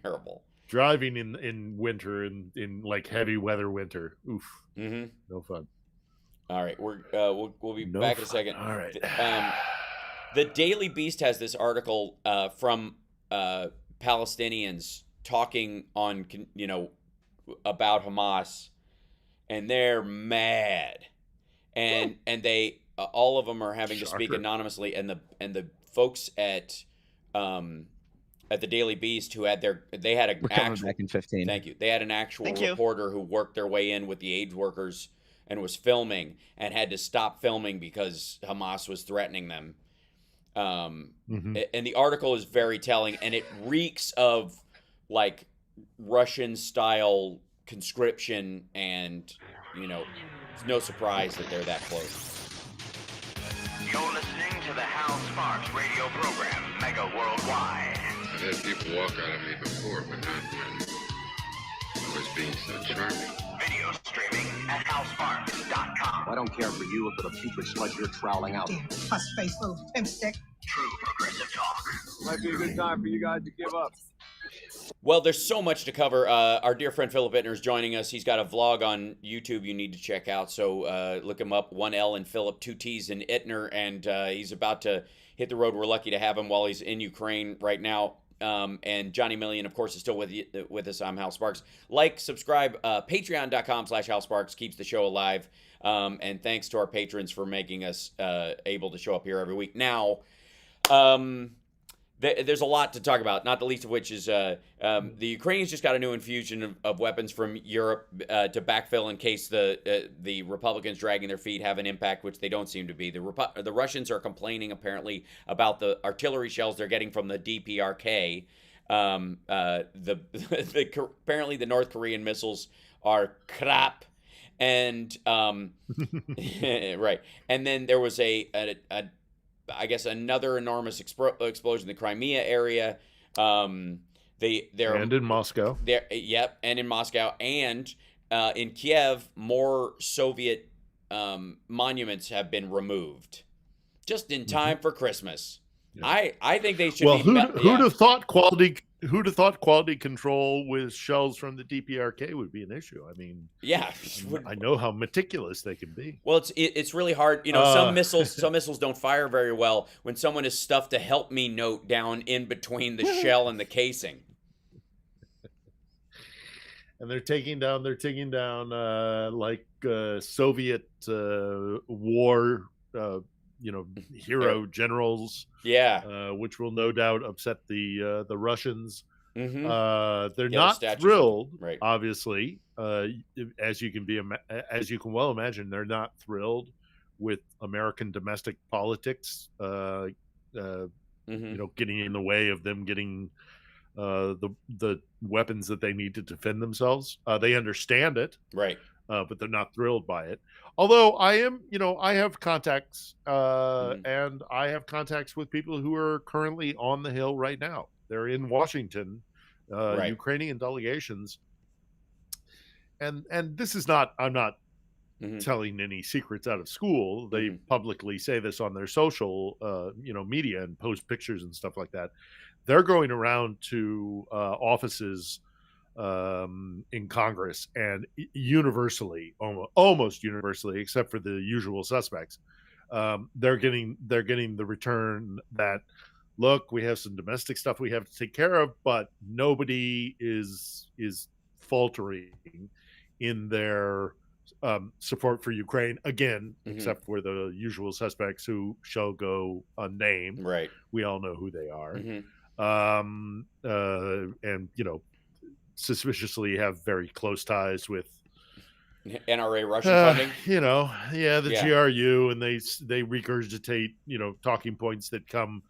Terrible. Driving in winter, in like heavy weather winter. Oof. Mm-hmm. No fun. All right, we'll be back in a second. All right. The Daily Beast has this article from Palestinians talking on, about Hamas, and they're mad, and they all of them are having to speak anonymously, and the folks at the Daily Beast who had they had an actual back in 15. Thank you. They had an actual reporter who worked their way in with the aid workers and was filming and had to stop filming because Hamas was threatening them. And the article is very telling, and it reeks of like Russian style conscription, and it's no surprise that they're that close. You're listening to the Hal Sparks radio program, Mega Worldwide. I've had people walk out of me before, but not when I was being so charming. Video streaming at halsparks.com. I don't care for you if the putrid sludge you're troweling out. Puss-faced little pimp stick. True progressive talk. Might be a good time for you guys to give up. Well, there's so much to cover. Our dear friend Philip Ittner is joining us. He's got a vlog on YouTube you need to check out. So look him up, 1L in Philip, 2 T's in Ittner, and he's about to hit the road. We're lucky to have him while he's in Ukraine right now. And Johnny Million, of course, is still with us. I'm Hal Sparks. Like, subscribe, patreon.com/Hal Sparks keeps the show alive. And thanks to our patrons for making us able to show up here every week. Now, there's a lot to talk about, not the least of which is the Ukrainians just got a new infusion of weapons from Europe to backfill in case the Republicans dragging their feet have an impact, which they don't seem to be. The Russians are complaining apparently about the artillery shells they're getting from the DPRK. Apparently the North Korean missiles are crap. And right, and then there was I guess another enormous explosion in the Crimea area. And in Moscow. Yep, and in Moscow, and in Kiev, more Soviet monuments have been removed, just in time for Christmas. Yeah. I think they should. Well, who'd have thought quality control with shells from the DPRK would be an issue? I mean, yeah, I know how meticulous they can be. Well, it's really hard. Some missiles don't fire very well when someone has stuffed a "help me" note down in between the shell and the casing. And they're taking down like Soviet war. Hero generals, which will no doubt upset the Russians. They're not thrilled, right. Obviously, as you can well imagine, they're not thrilled with American domestic politics. Getting in the way of them getting the weapons that they need to defend themselves. They understand it, right? But they're not thrilled by it. Although I have contacts, and I have contacts with people who are currently on the Hill right now. They're in Washington, right. Ukrainian delegations. And this is not, I'm not telling any secrets out of school. They publicly say this on their social, media and post pictures and stuff like that. They're going around to offices in Congress, and universally, almost universally, except for the usual suspects, they're getting the return that, look, we have some domestic stuff we have to take care of, but nobody is faltering in their support for Ukraine again, except for the usual suspects who shall go unnamed. Right. We all know who they are. suspiciously have very close ties with NRA Russian funding. The GRU, and they regurgitate talking points that come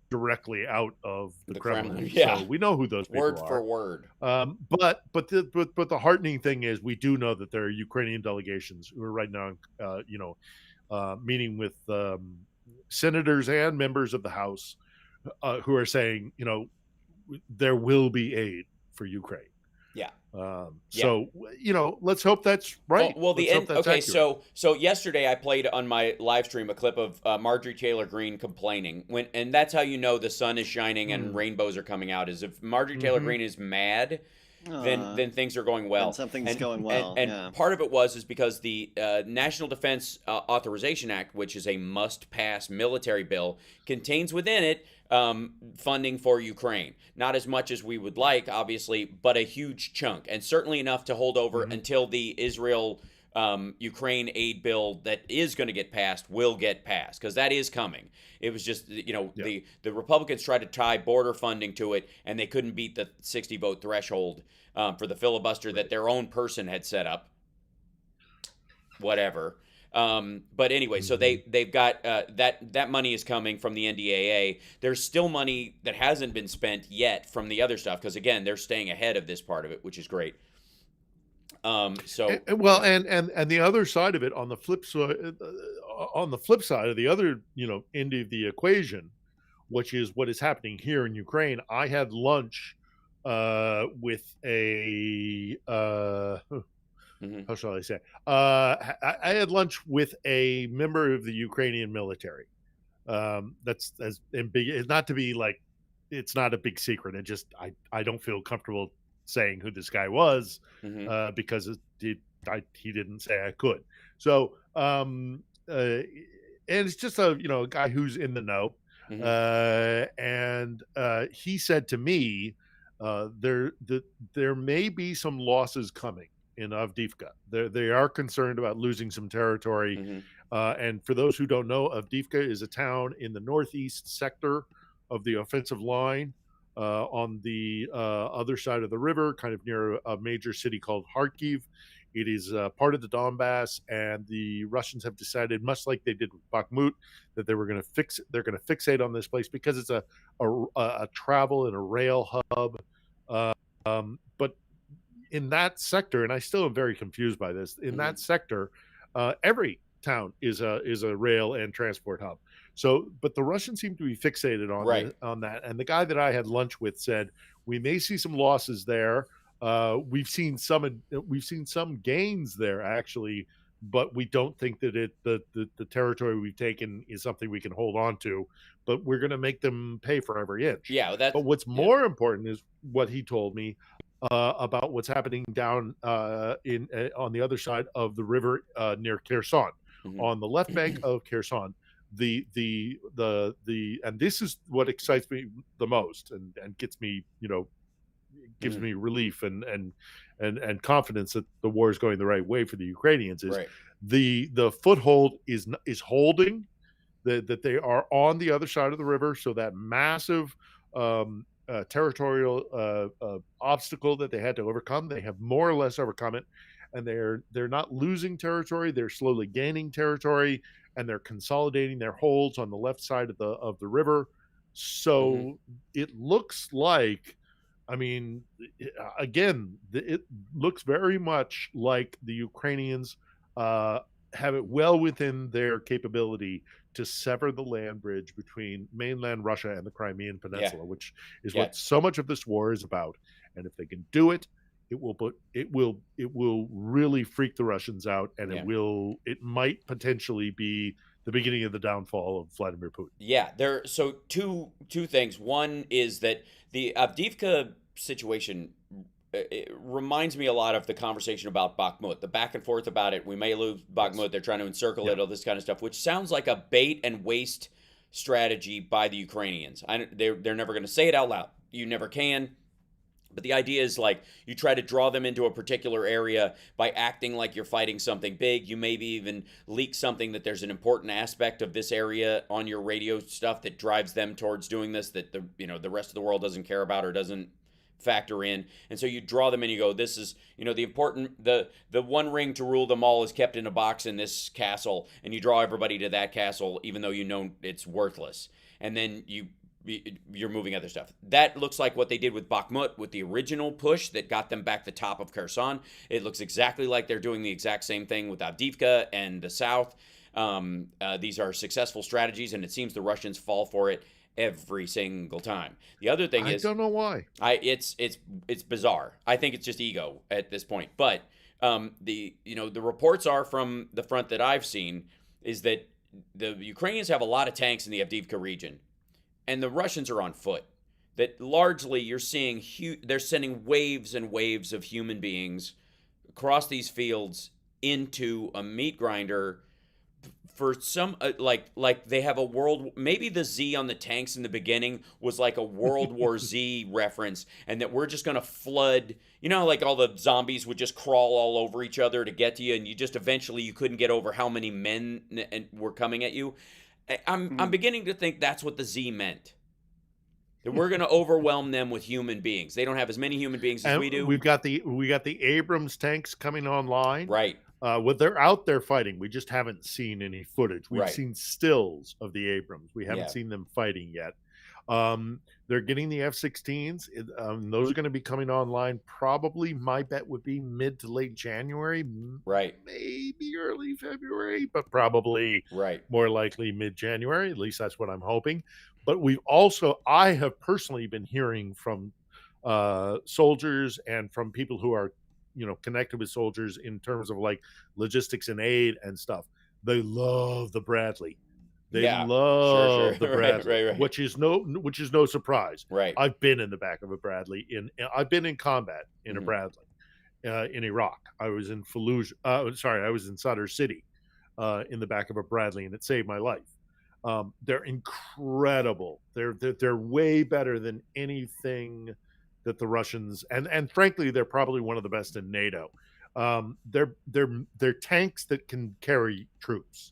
directly out of the Kremlin. Yeah. So we know who those people word are. for word. But the heartening thing is we do know that there are Ukrainian delegations who are right now meeting with senators and members of the House who are saying there will be aid for Ukraine. Yeah. So let's hope that's right. Well, the end. Okay, accurate. so yesterday I played on my live stream a clip of Marjorie Taylor Greene complaining and that's how you know the sun is shining and rainbows are coming out. Is if Marjorie Taylor Greene is mad, then things are going well. Then something's going well. And part of it is because the National Defense Authorization Act, which is a must-pass military bill, contains within it funding for Ukraine. Not as much as we would like, obviously, but a huge chunk, and certainly enough to hold over until the Israel Ukraine aid bill that is going to get passed will get passed, because that is coming. It was just, the Republicans tried to tie border funding to it, and they couldn't beat the 60 vote threshold for the filibuster that their own person had set up. Whatever. But anyway, so they've got that money is coming from the NDAA. There's still money that hasn't been spent yet from the other stuff, because again, they're staying ahead of this part of it, which is great. And the other side of it, on the flip side, of the other end of the equation, which is what is happening here in Ukraine. I had lunch with a how shall I say? I had lunch with a member of the Ukrainian military. That's as big. It's not to be like, it's not a big secret. It just I don't feel comfortable saying who this guy was because he didn't say I could. So and it's just a guy who's in the know. And he said to me, there may be some losses coming in Avdiivka. They are concerned about losing some territory. And for those who don't know, Avdiivka is a town in the northeast sector of the offensive line on the other side of the river, kind of near a major city called Kharkiv. It is part of the Donbass, and the Russians have decided, much like they did with Bakhmut, that they're going to fixate on this place because it's a travel and a rail hub. But in that sector, and I still am very confused by this, in that sector, every town is a rail and transport hub. So, but the Russians seem to be fixated on that. And the guy that I had lunch with said, we may see some losses there. We've seen some gains there actually, but we don't think that the territory we've taken is something we can hold on to. But we're going to make them pay for every inch. Yeah, but what's more important is what he told me about what's happening down on the other side of the river near Kherson, on the left bank of Kherson. And this is what excites me the most and gets me, gives me relief and confidence that the war is going the right way for the Ukrainians. Is the foothold is holding, that they are on the other side of the river. So that massive territorial obstacle that they had to overcome, they have more or less overcome it, and they're not losing territory. They're slowly gaining territory, and they're consolidating their holds on the left side of the river. So it looks like, again, it looks very much like the Ukrainians have it well within their capability to sever the land bridge between mainland Russia and the Crimean Peninsula, which is what so much of this war is about. And if they can do it, it will really freak the Russians out, and it might potentially be the beginning of the downfall of Vladimir Putin. Yeah, so two things. One is that the Avdiivka situation, it reminds me a lot of the conversation about Bakhmut, the back and forth about it. We may lose Bakhmut. They're trying to encircle it, all this kind of stuff, which sounds like a bait and waste strategy by the Ukrainians. They're never going to say it out loud. You never can. But the idea is like you try to draw them into a particular area by acting like you're fighting something big. You maybe even leak something that there's an important aspect of this area on your radio stuff that drives them towards doing this, that the rest of the world doesn't care about or doesn't factor in. And so you draw them and you go, this is, the important, the one ring to rule them all is kept in a box in this castle, and you draw everybody to that castle even though you know it's worthless. And then you're moving other stuff. That looks like what they did with Bakhmut, with the original push that got them back the top of Kherson. It looks exactly like they're doing the exact same thing with Avdiivka and the south. These are successful strategies, and it seems the Russians fall for it every single time. The other thing is, I don't know why. It's bizarre. I think it's just ego at this point. But the reports are from the front that I've seen is that the Ukrainians have a lot of tanks in the Avdiivka region, and the Russians are on foot. That largely you're seeing they're sending waves and waves of human beings across these fields into a meat grinder for some like they have a world, maybe the Z on the tanks in the beginning was like a World War Z reference, and that we're just going to flood, like all the zombies would just crawl all over each other to get to you, and you just eventually you couldn't get over how many men were coming at you. I'm beginning to think that's what the Z meant. That we're going to overwhelm them with human beings. They don't have as many human beings as we do. We got the Abrams tanks coming online. Right. They're out there fighting. We just haven't seen any footage. We've Right. seen stills of the Abrams. We haven't Yeah. seen them fighting yet. They're getting the F-16s. Those are going to be coming online probably, my bet would be mid to late January. Right. Maybe early February, but probably more likely mid-January. At least that's what I'm hoping. But I have personally been hearing from soldiers and from people who are connected with soldiers in terms of like logistics and aid and stuff. They love the Bradley. They love the Bradley, right. which is no surprise. Right. I've been in the back of a Bradley. I've been in combat in a Bradley in Iraq. I was in Fallujah. I was in Sadr City in the back of a Bradley, and it saved my life. They're incredible. They're way better than anything that the Russians and frankly, they're probably one of the best in NATO. They're tanks that can carry troops,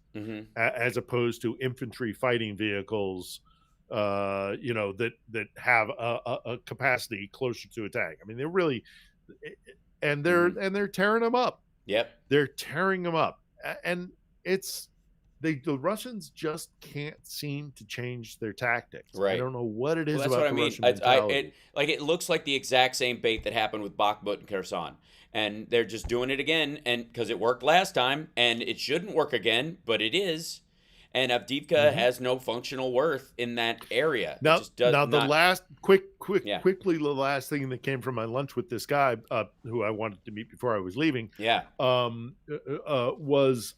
as opposed to infantry fighting vehicles, that have a capacity closer to a tank. I mean, they're really, and they're tearing them up. Yep, they're tearing them up, and the Russians just can't seem to change their tactics. Right. I don't know what it is that's about what the I mean. Russian mentality. It looks like the exact same bait that happened with Bakhmut and Kherson. And they're just doing it again, and because it worked last time, and it shouldn't work again, but it is. And Avdiivka has no functional worth in that area. Now, the last quickly, the last thing that came from my lunch with this guy who I wanted to meet before I was leaving, was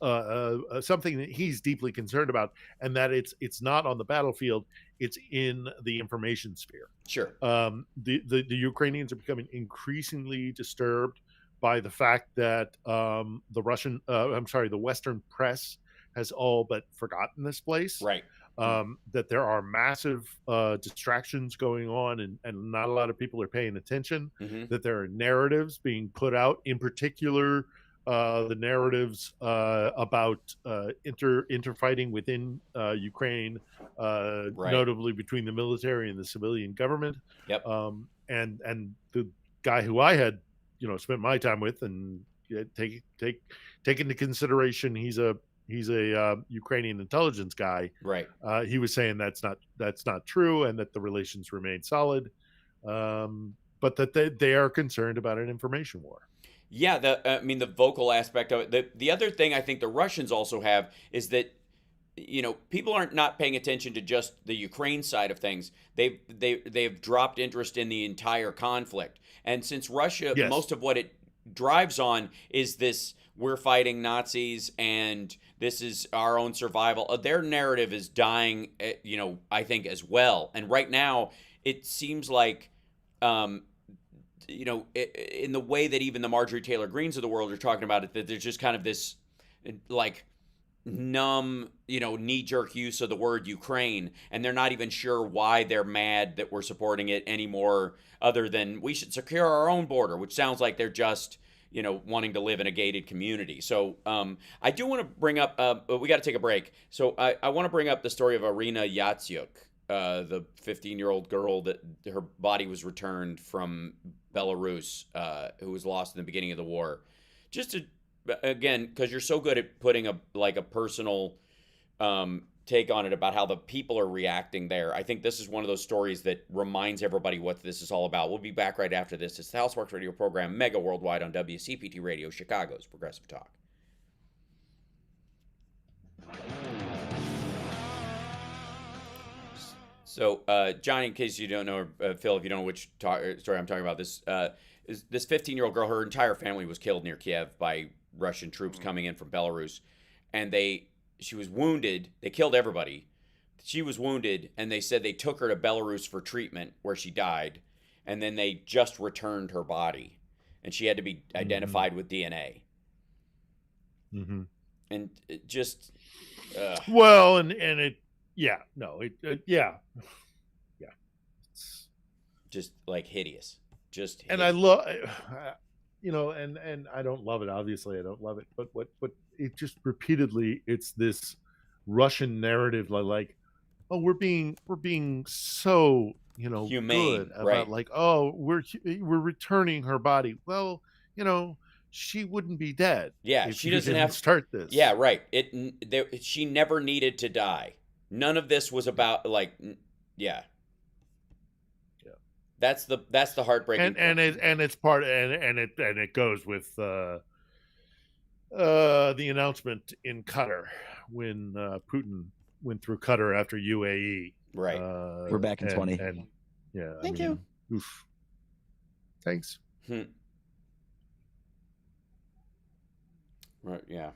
something that he's deeply concerned about, and that it's not on the battlefield, it's in the information sphere. Sure. The Ukrainians are becoming increasingly disturbed by the fact that the Western press has all but forgotten this place. Right. That there are massive distractions going on, and not a lot of people are paying attention. That there are narratives being put out, in particular the narratives about interfighting within Ukraine, notably between the military and the civilian government. Yep. And the guy who I had spent my time with, and take into consideration he's a Ukrainian intelligence guy. Right. He was saying that's not true, and that the relations remain solid, but that they are concerned about an information war. Yeah, the vocal aspect of it. The other thing I think the Russians also have is that people aren't not paying attention to just the Ukraine side of things. They've dropped interest in the entire conflict, and since Russia, most of what it drives on is this: we're fighting Nazis and this is our own survival. Their narrative is dying, I think as well. And right now, it seems like, in the way that even the Marjorie Taylor Greens of the world are talking about it, that there's just kind of this, like, numb, knee-jerk use of the word Ukraine, and they're not even sure why they're mad that we're supporting it anymore, other than we should secure our own border, which sounds like they're just wanting to live in a gated community. So I do want to bring up, we got to take a break. So I want to bring up the story of Irina Yatsyuk. the 15-year-old girl that her body was returned from Belarus, who was lost in the beginning of the war. Just to, again, because you're so good at putting a personal take on it about how the people are reacting there. I think this is one of those stories that reminds everybody what this is all about. We'll be back right after this. It's the Hal Sparks radio program, Mega Worldwide on WCPT Radio, Chicago's Progressive Talk. So, Johnny, in case you don't know, or Phil, if you don't know which story I'm talking about, this 15-year-old girl, her entire family was killed near Kiev by Russian troops coming in from Belarus, and she was wounded. They killed everybody. She was wounded, and they said they took her to Belarus for treatment, where she died, and then they just returned her body, and she had to be identified with DNA. Mm-hmm. And it just, well, and it, yeah, no, yeah, it's just like hideous, just. And I love, and I don't love it. Obviously, I don't love it, but it just repeatedly, it's this Russian narrative, like, oh, we're being so, humane, good about, right? like, oh, we're returning her body. Well, she wouldn't be dead. Yeah, she doesn't have to start this. Yeah, right. She never needed to die. None of this was about yeah. That's the heartbreaking. And it's part and it goes with the announcement in Qatar when Putin went through Qatar after UAE. Right. We're back in 20. And yeah. Thank you. Oof. Thanks. Right. Yeah.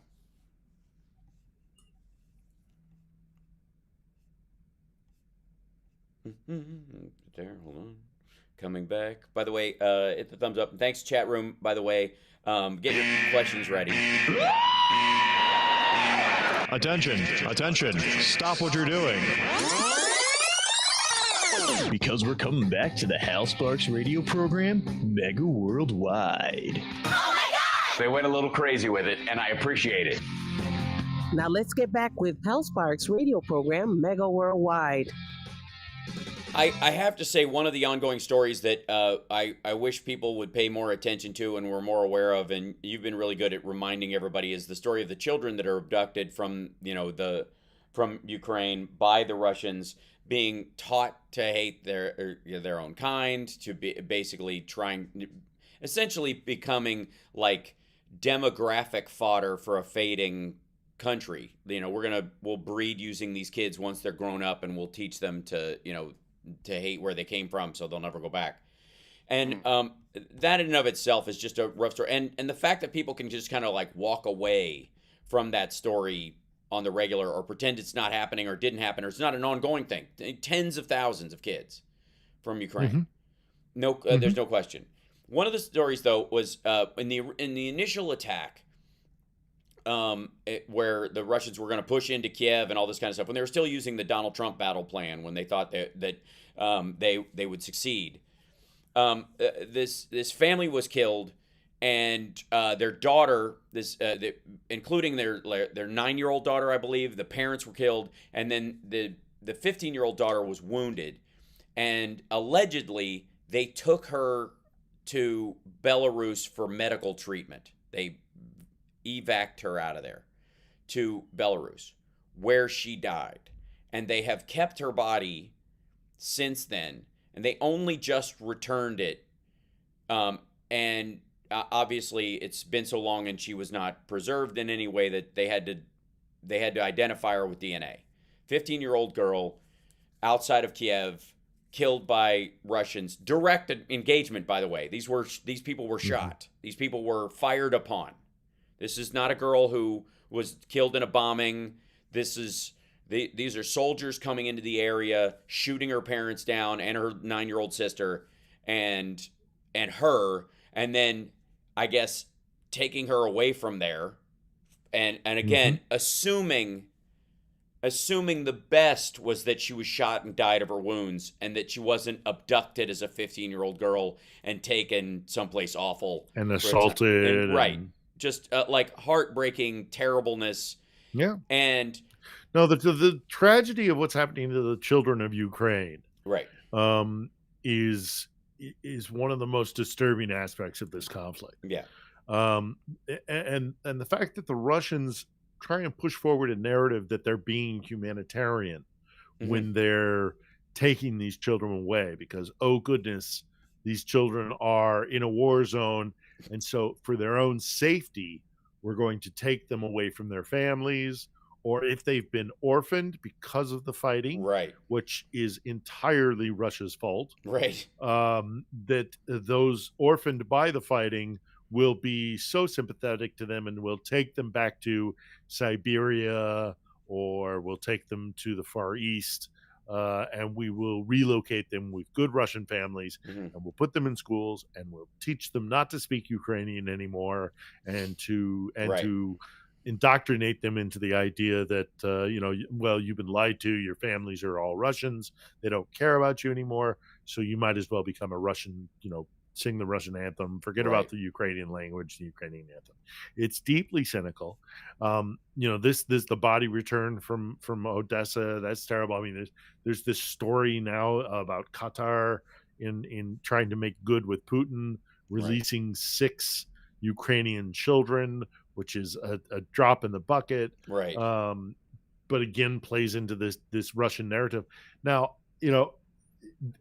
There, hold on. Coming back. By the way, hit the thumbs up. And thanks, chat room. By the way, get your questions ready. Attention. Stop what you're doing. Because we're coming back to the Hal Sparks radio program, Mega Worldwide. Oh my God! They went a little crazy with it, and I appreciate it. Now let's get back with Hal Sparks radio program, Mega Worldwide. I have to say, one of the ongoing stories that I wish people would pay more attention to and were more aware of, and you've been really good at reminding everybody, is the story of the children that are abducted from from Ukraine by the Russians, being taught to hate their own kind, to be basically essentially becoming like demographic fodder for a fading country. We'll breed using these kids once they're grown up, and we'll teach them to hate where they came from, so they'll never go back. And that in and of itself is just a rough story. And the fact that people can just kind of like walk away from that story on the regular, or pretend it's not happening or didn't happen, or it's not an ongoing thing. Tens of thousands of kids from Ukraine. Mm-hmm. There's no question. One of the stories, though, was in the initial attack, where the Russians were going to push into Kiev and all this kind of stuff, when they were still using the Donald Trump battle plan, when they thought that they would succeed. This family was killed, and their daughter, including their 9-year-old daughter, I believe, the parents were killed, and then the 15-year-old daughter was wounded, and allegedly they took her to Belarus for medical treatment. They evac'd her out of there to Belarus, where she died, and they have kept her body since then, and they only just returned it, and obviously it's been so long, and she was not preserved in any way, that they had to identify her with DNA. 15-year-old girl outside of Kiev, killed by Russians. Direct engagement, by the way. These people were shot. These people were fired upon. This is not a girl who was killed in a bombing. These are soldiers coming into the area, shooting her parents down and her 9-year-old sister, and her, and then I guess taking her away from there, and again assuming the best was that she was shot and died of her wounds, and that she wasn't abducted as a 15-year-old girl and taken someplace awful and assaulted, right? Just like heartbreaking terribleness. Yeah. And No, the tragedy of what's happening to the children of Ukraine, right, is one of the most disturbing aspects of this conflict. Yeah. And the fact that the Russians try and push forward a narrative that they're being humanitarian when they're taking these children away, because, oh goodness, these children are in a war zone, and so for their own safety, we're going to take them away from their families, or if they've been orphaned because of the fighting, right, which is entirely Russia's fault, right, that those orphaned by the fighting will be so sympathetic to them and will take them back to Siberia, or we'll take them to the Far East, and we will relocate them with good Russian families, and we'll put them in schools, and we'll teach them not to speak Ukrainian anymore, and to indoctrinate them into the idea that you've been lied to. Your families are all Russians. They don't care about you anymore. So you might as well become a Russian. Sing the Russian anthem. Forget about the Ukrainian language, the Ukrainian anthem. It's deeply cynical. This the body return from Odessa. That's terrible. I mean, there's this story now about Qatar in trying to make good with Putin, releasing 6 Ukrainian children, which is a drop in the bucket. Right. But again, plays into this Russian narrative. Now,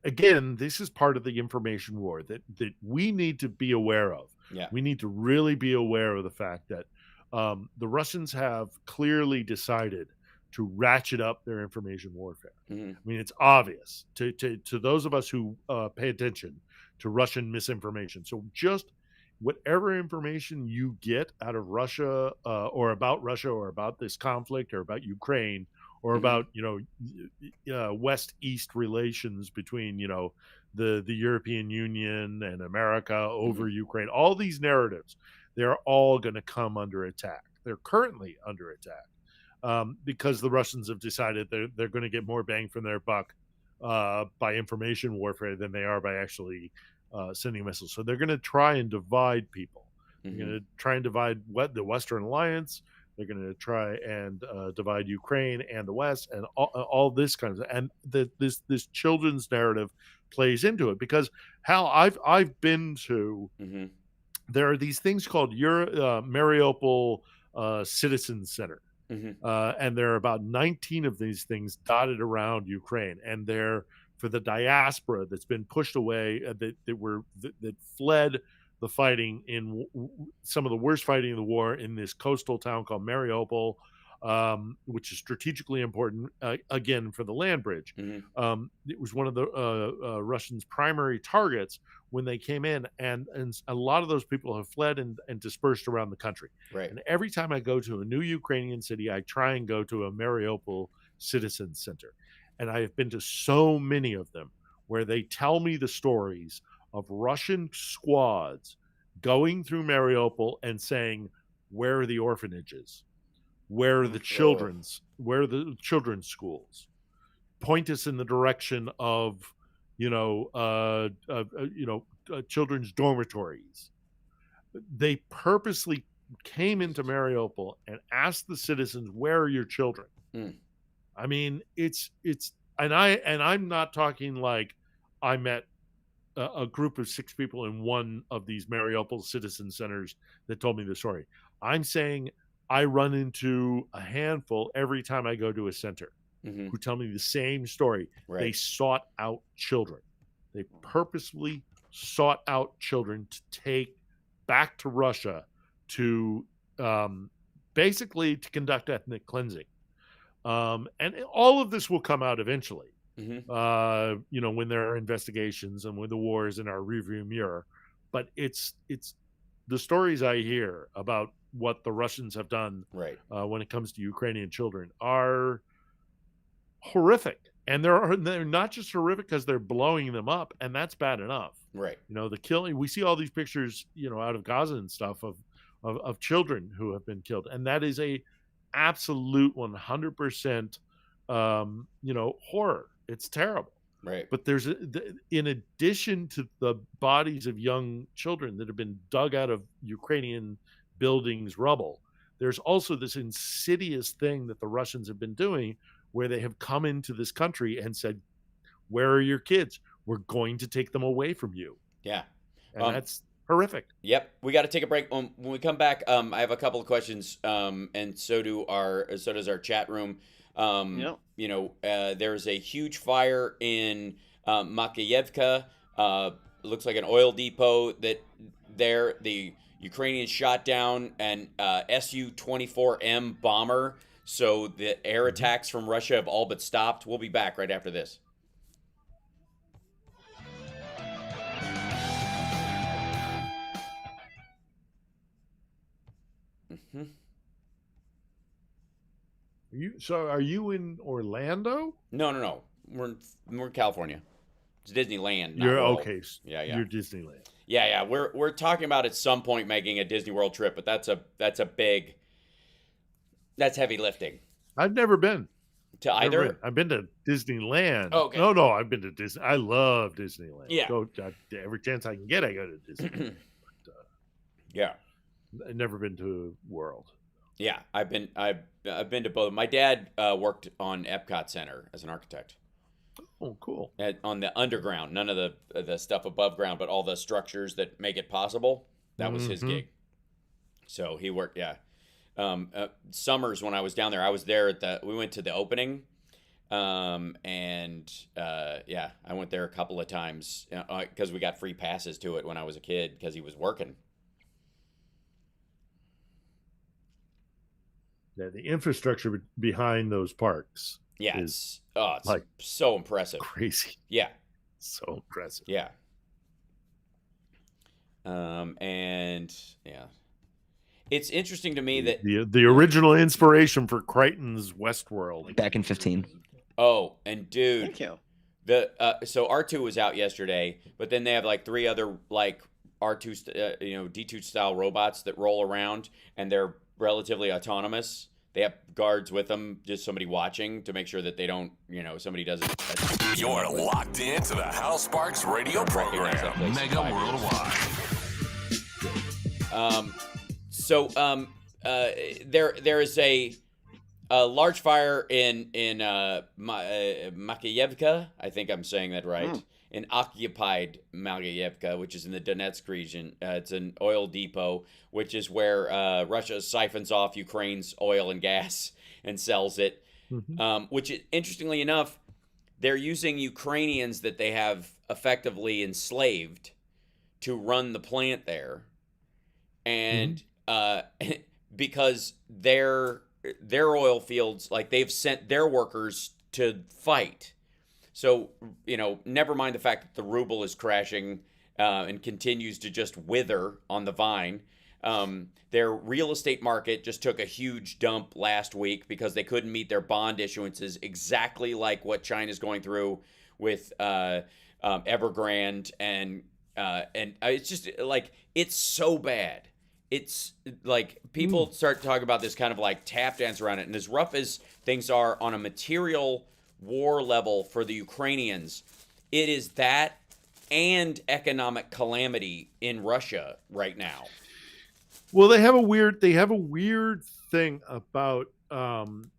again, this is part of the information war that we need to be aware of. Yeah. We need to really be aware of the fact that the Russians have clearly decided to ratchet up their information warfare. I mean, it's obvious to those of us who pay attention to Russian misinformation. So just whatever information you get out of Russia or about this conflict or about Ukraine or about West-East relations between the European Union and America over Ukraine, all these narratives, they're all going to come under attack. They're currently under attack because the Russians have decided they're going to get more bang for their buck by information warfare than they are by actually sending missiles. So they're going to try and divide people. They're going to try and divide the Western Alliance. They're going to try and divide Ukraine and the West, and all this kind of, and this children's narrative plays into it because Hal, I've been to. There are these things called Mariupol Citizen Center, and there are about 19 of these things dotted around Ukraine, and they're for the diaspora that's been pushed away, that fled the fighting in some of the worst fighting in the war in this coastal town called Mariupol, which is strategically important, again, for the land bridge. It was one of the Russians' primary targets when they came in, and a lot of those people have fled and dispersed around the country. Right. And every time I go to a new Ukrainian city, I try and go to a Mariupol Citizen Center. And I have been to so many of them where they tell me the stories of Russian squads going through Mariupol and saying, where are the orphanages? Where are the children's schools? Point us in the direction of, children's dormitories. They purposely came into Mariupol and asked the citizens, where are your children? I mean, I'm not talking like I met a group of 6 people in one of these Mariupol citizen centers that told me the story. I'm saying I run into a handful every time I go to a center who tell me the same story. Right. They sought out children. They purposely sought out children to take back to Russia to basically to conduct ethnic cleansing. And all of this will come out eventually. When there are investigations and when the war is in our rearview mirror. But it's the stories I hear about what the Russians have done when it comes to Ukrainian children are horrific. And they're not just horrific because they're blowing them up, and that's bad enough. Right. The killing, we see all these pictures, out of Gaza and stuff of children who have been killed. And that is a absolute 100% horror. It's terrible. Right. But there's in addition to the bodies of young children that have been dug out of Ukrainian buildings rubble, there's also this insidious thing that the Russians have been doing where they have come into this country and said, where are your kids? We're going to take them away from you. Yeah. And that's horrific. Yep. We got to take a break. When we come back, I have a couple of questions, and so does our chat room. You know, there's a huge fire in Makeyevka. Looks like an oil depot that the Ukrainians shot down an Su-24M bomber. So the air attacks from Russia have all but stopped. We'll be back right after this. Are you in Orlando? No. We're in California. It's Disneyland. You're World. okay. Yeah. You're Disneyland. Yeah. We're talking about at some point making a Disney World trip, but that's heavy lifting. I've never been to either. I've been to Disneyland. Oh, okay. No, I've been to Disney. I love Disneyland. Yeah. Every chance I can get, I go to Disney. Yeah. I've never been to World. Yeah, I've been to both. My dad worked on Epcot Center as an architect. Oh, cool. On the underground, none of the stuff above ground, but all the structures that make it possible. That was his gig. So he worked. Yeah. Summers when I was down there, I was there we went to the opening, I went there a couple of times because we got free passes to it when I was a kid because he was working. Yeah, the infrastructure behind those parks. Yeah, it's like so impressive. Crazy. Yeah. So impressive. Yeah. It's interesting to me that the original inspiration for Crichton's Westworld back in 15. Oh, and dude, thank you. So R2 was out yesterday, but then they have like 3 other like R2 D2 style robots that roll around and they're relatively autonomous. They have guards with them, just somebody watching to make sure that they don't, somebody doesn't. You're locked into the Hal Sparks radio program, Mega Worldwide. There is a large fire in Makeyevka. I think I'm saying that right. In occupied Makeyevka, which is in the Donetsk region. It's an oil depot, which is where Russia siphons off Ukraine's oil and gas and sells it. Which, interestingly enough, they're using Ukrainians that they have effectively enslaved to run the plant there. And because their oil fields, like they've sent their workers to fight. So, never mind the fact that the ruble is crashing and continues to just wither on the vine. Their real estate market just took a huge dump last week because they couldn't meet their bond issuances, exactly like what China's going through with Evergrande. And it's just like, it's so bad. It's like people start talking about this kind of like tap dance around it. And as rough as things are on a material war level for the Ukrainians, it is that and economic calamity in Russia right now. Well, they have a weird thing about an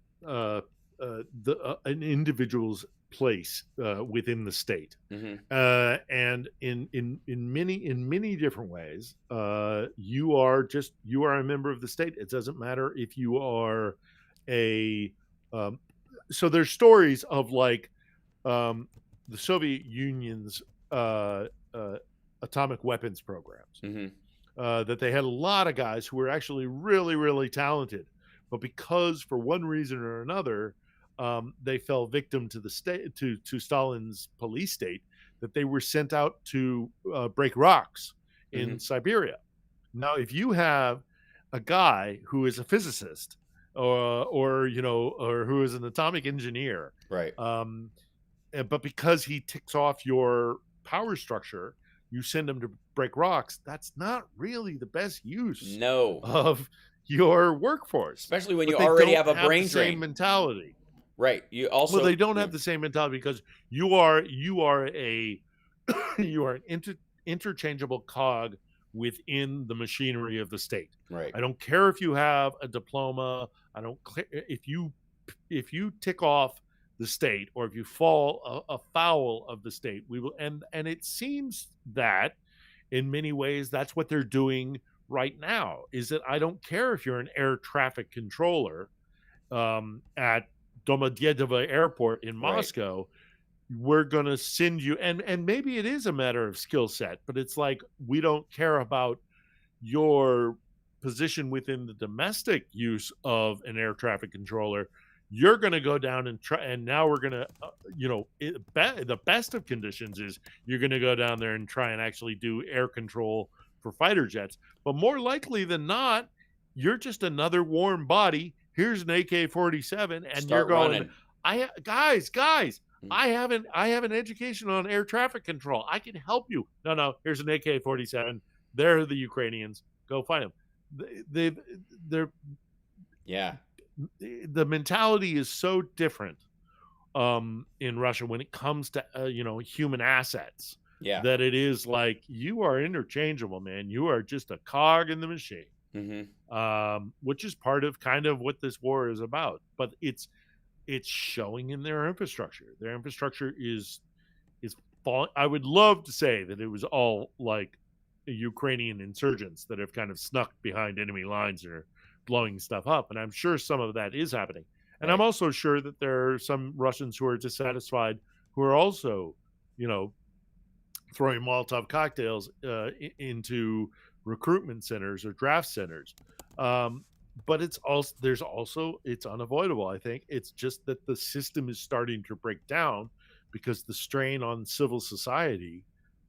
individual's place within the state, and in many different ways, you are a member of the state. It doesn't matter if you are a so there's stories of like the Soviet Union's atomic weapons programs, that they had a lot of guys who were actually really, really talented, but because for one reason or another, they fell victim to the state, to Stalin's police state, that they were sent out to break rocks in Siberia. Now, if you have a guy who is a physicist, or who is an atomic engineer, right? But because he ticks off your power structure, you send him to break rocks. That's not really the best use of your workforce, especially when you already have a brain drain mentality. Right. You also they don't have the same mentality because you are an interchangeable cog within the machinery of the state. Right. I don't care if you have a diploma. I don't care if you tick off the state or if you fall afoul of the state. We will, and it seems that in many ways that's what they're doing right now. Is that I don't care if you're an air traffic controller at Domodedovo Airport in Moscow. We're going to send you, and maybe it is a matter of skill set, but it's like, we don't care about your position within the domestic use of an air traffic controller. You're going to go down and try, and now we're going to, the best of conditions is you're going to go down there and try and actually do air control for fighter jets. But more likely than not, you're just another warm body. Here's an AK-47, and you're going, guys, I have an education on air traffic control. I can help you. No, here's an AK-47. They're the Ukrainians. Go fight them. The mentality is so different in Russia when it comes to human assets. Yeah. That it is like, you are interchangeable, man. You are just a cog in the machine. Mm-hmm. Which is part of kind of what this war is about. But it's showing in their infrastructure. Their infrastructure is falling. I would love to say that it was all like Ukrainian insurgents that have kind of snuck behind enemy lines and are blowing stuff up. And I'm sure some of that is happening. And I'm also sure that there are some Russians who are dissatisfied who are also, throwing Molotov cocktails into recruitment centers or draft centers. But it's unavoidable. I think it's just that the system is starting to break down because the strain on civil society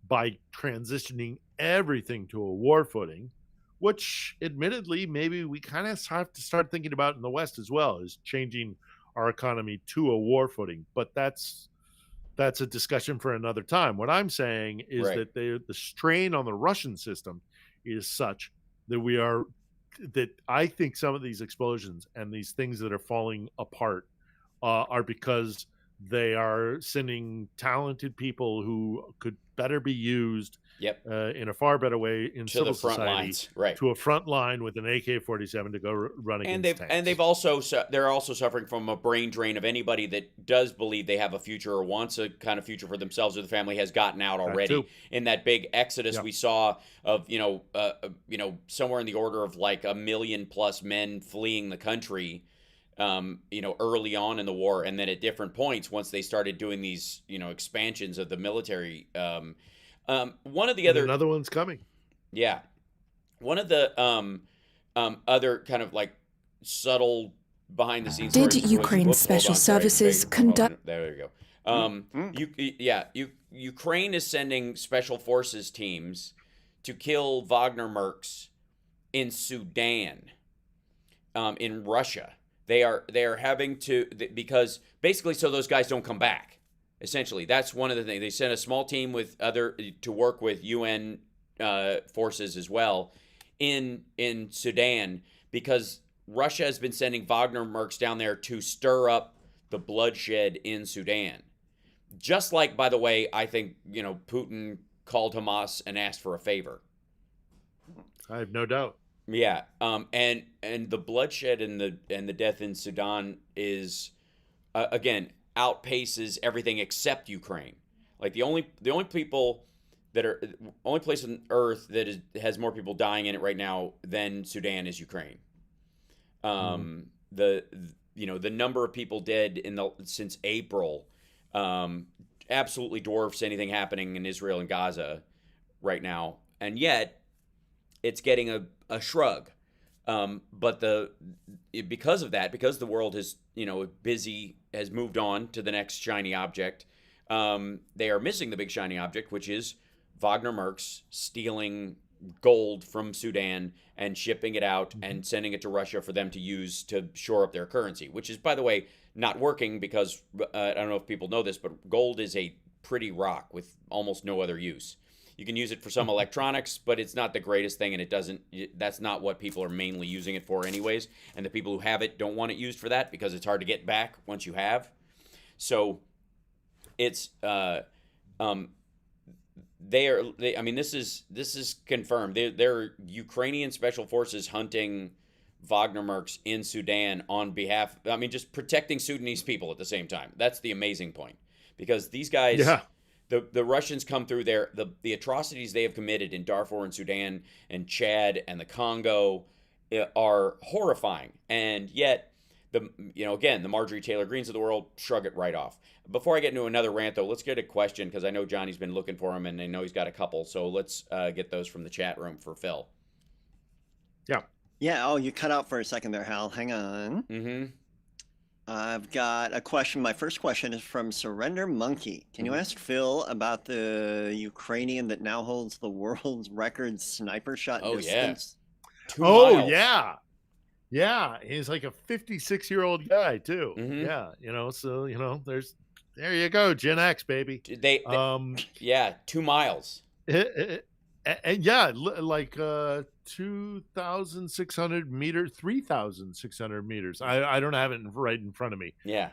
by transitioning everything to a war footing, which admittedly maybe we kind of have to start thinking about in the West as well, is changing our economy to a war footing. But that's a discussion for another time. What I'm saying is that the strain on the Russian system is such that that I think some of these explosions and these things that are falling apart are because they are sending talented people who could better be used in a far better way in to civil the front society, lines, right? To a front line with an AK-47 to go run against tanks. And they're also suffering from a brain drain of anybody that does believe they have a future or wants a kind of future for themselves or the family has gotten out already. In that big exodus we saw of somewhere in the order of like 1 million plus men fleeing the country. Early on in the war, and then at different points, once they started doing these, expansions of the military, one of the other, another one's coming. Yeah. One of the other kind of like subtle behind the scenes. Did Ukraine's special services conduct? There you go. Ukraine is sending special forces teams to kill Wagner mercs in Sudan, in Russia. They are having to, because basically so those guys don't come back. Essentially, that's one of the things. They sent a small team to work with UN forces as well in Sudan, because Russia has been sending Wagner mercs down there to stir up the bloodshed in Sudan. Just like, by the way, I think Putin called Hamas and asked for a favor. I have no doubt. Yeah, and the bloodshed and the death in Sudan is again outpaces everything except Ukraine. Like the only place on earth that has more people dying in it right now than Sudan is Ukraine. The number of people dead since April absolutely dwarfs anything happening in Israel and Gaza right now, and yet it's getting a shrug. But because of that, because the world has has moved on to the next shiny object, they are missing the big shiny object, which is Wagner mercs stealing gold from Sudan and shipping it out and sending it to Russia for them to use to shore up their currency, which is, by the way, not working because I don't know if people know this, but gold is a pretty rock with almost no other use. You can use it for some electronics, but it's not the greatest thing, and that's not what people are mainly using it for anyways. And the people who have it don't want it used for that because it's hard to get back once you have. So it's I mean, this is confirmed. They're Ukrainian special forces hunting Wagner mercs in Sudan on behalf. I mean, just protecting Sudanese people at the same time. That's the amazing point, because these guys. Yeah. The Russians come through there. The atrocities they have committed in Darfur and Sudan and Chad and the Congo are horrifying, and yet the Marjorie Taylor Greens of the world shrug it right off. Before I get into another rant, though, let's get a question, because I know Johnny's been looking for them, and I know he's got a couple. So let's get those from the chat room for Phil. Yeah. Yeah. Oh, you cut out for a second there, Hal. Hang on. Mm-hmm. I've got a question. My first question is from Surrender Monkey. Can you ask Phil about the Ukrainian that now holds the world's record sniper shot distance? Yeah. 2 miles. Yeah. Yeah. He's like a 56-year-old guy, too. Mm-hmm. Yeah. So, there you go. Gen X, baby. They 2 miles. And yeah, like 2,600 meters, 3,600 meters. I don't have it right in front of me. Yeah.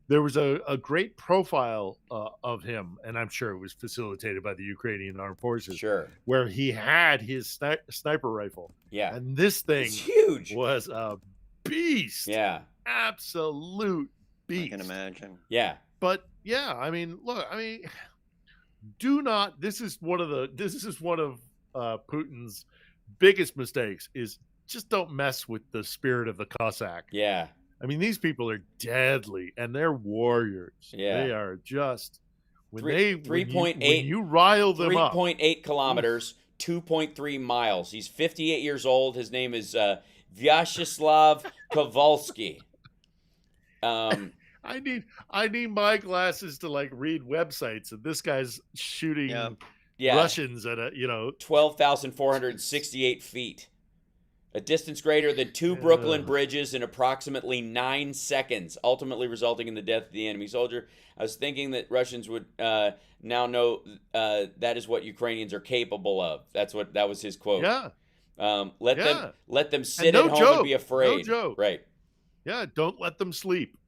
There was a great profile of him, and I'm sure it was facilitated by the Ukrainian Armed Forces. Sure. Where he had his sniper rifle. Yeah. And this thing it's huge. Was a beast. Yeah. Absolute beast. I can imagine. Yeah. But yeah, I mean, look, do not. This is one of Putin's biggest mistakes. Is just don't mess with the spirit of the Cossack. Yeah. I mean, these people are deadly, and they're warriors. Yeah. They are just when 3.8. When you rile them up. 3.8 kilometers, 2.3 miles. He's 58 years old. His name is Vyacheslav Kowalski. I need my glasses to read websites, and this guy's shooting Russians at 12,468 feet, a distance greater than 2 Brooklyn bridges in approximately 9 seconds, ultimately resulting in the death of the enemy soldier. I was thinking that Russians would now know that is what Ukrainians are capable of. That was his quote. Yeah. Let them sit at home and be afraid. No joke. Right. Yeah. Don't let them sleep.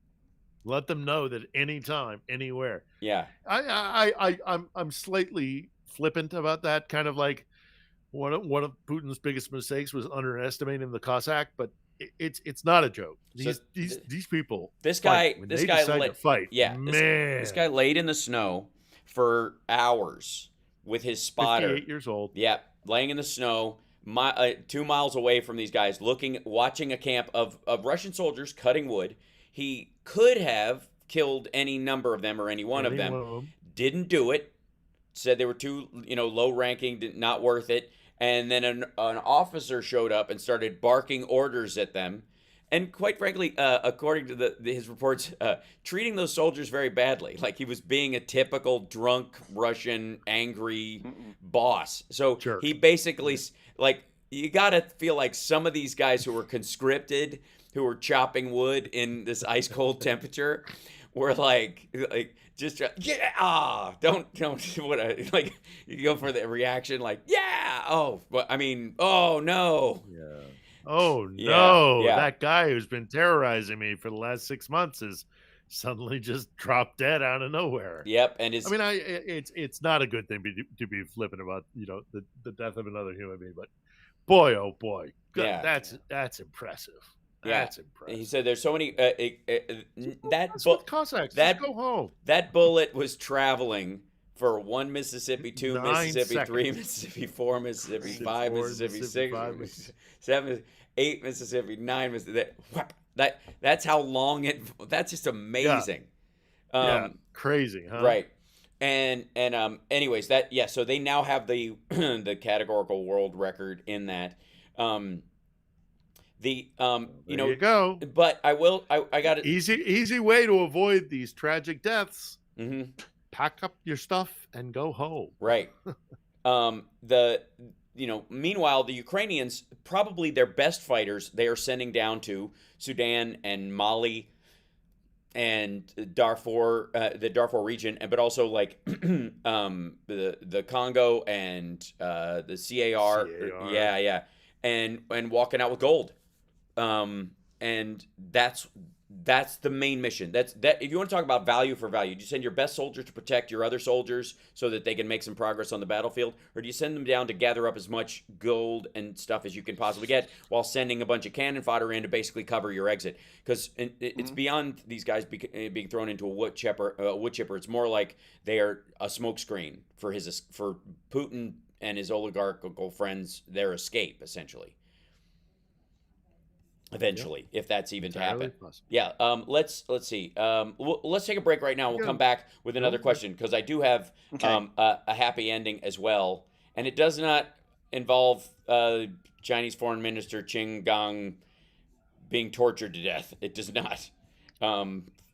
Let them know that anytime, anywhere. Yeah. I'm slightly flippant about that. Kind of like one of Putin's biggest mistakes was underestimating the Cossack, but it's not a joke. These people. This guy decide to fight. Yeah. Man. This guy laid in the snow for hours with his spotter. 58 years old. Yeah, laying in the snow, 2 miles away from these guys, watching a camp of Russian soldiers cutting wood. He could have killed any number of them or any one of them. Didn't do it. Said they were too, low ranking, not worth it. And then an officer showed up and started barking orders at them. And quite frankly, according to his reports, treating those soldiers very badly. Like he was being a typical drunk Russian angry boss. So he basically, you got to feel like some of these guys who were conscripted, who were chopping wood in this ice cold temperature, were don't you go for the reaction oh no. Yeah. Oh no. Yeah. That guy who's been terrorizing me for the last 6 months is suddenly just dropped dead out of nowhere. Yep. And it's not a good thing to be flippant about, the death of another human being, but boy, oh boy. Yeah. That's impressive. Yeah. That's impressive. He said there's so many Cossacks. That go home. That bullet was traveling for 1 Mississippi, 2 9 Mississippi, seconds. 3 Mississippi, 4 Mississippi, 5 Mississippi, 6 7 8 Mississippi, 9 Mississippi. That's how long it. That's just amazing. Crazy, huh? Right. And anyways, so they now have the the categorical world record in that. There you go. But I got it. Easy way to avoid these tragic deaths. Mm-hmm. Pack up your stuff and go home. Right. Meanwhile, the Ukrainians, probably their best fighters, they are sending down to Sudan and Mali and Darfur, the Darfur region, but also the Congo and the CAR. Yeah, and walking out with gold. And that's That's the main mission. That. If you want to talk about value for value, do you send your best soldiers to protect your other soldiers so that they can make some progress on the battlefield, or do you send them down to gather up as much gold and stuff as you can possibly get, while sending a bunch of cannon fodder in to basically cover your exit? Because it's beyond these guys being thrown into a wood chipper. It's more like they are a smokescreen for Putin and his oligarchical friends, their escape, essentially. Eventually, if that's even to happen. Yeah. Let's see. Let's take a break right now. We'll come back with another question, because I do have a happy ending as well, and it does not involve Chinese Foreign Minister Qin Gang being tortured to death. It does not.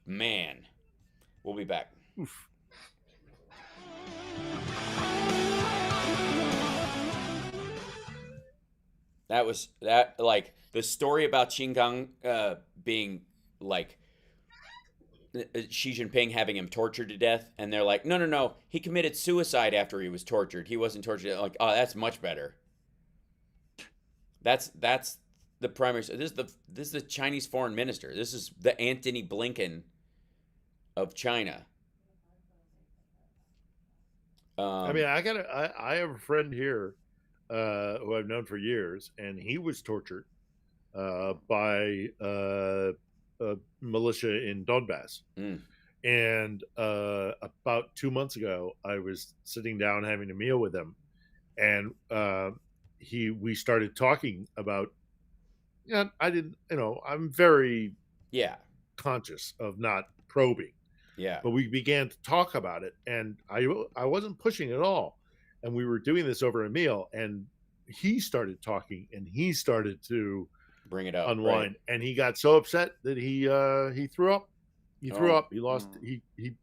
Man, we'll be back. Oof. That was like the story about Qin Gang being like Xi Jinping having him tortured to death, and they're like, no, he committed suicide after he was tortured. He wasn't tortured. Like, oh, that's much better. That's the primary. This is the Chinese foreign minister. This is the Antony Blinken of China. I mean, I have a friend here who I've known for years, and he was tortured by a militia in Donbass. And about 2 months ago, I was sitting down having a meal with him, and we started talking about. I'm very conscious of not probing. Yeah. But we began to talk about it, and I wasn't pushing at all. And we were doing this over a meal, and he started talking, and he started to bring it up, unwind, right. And he got so upset that he threw up. He threw up. He lost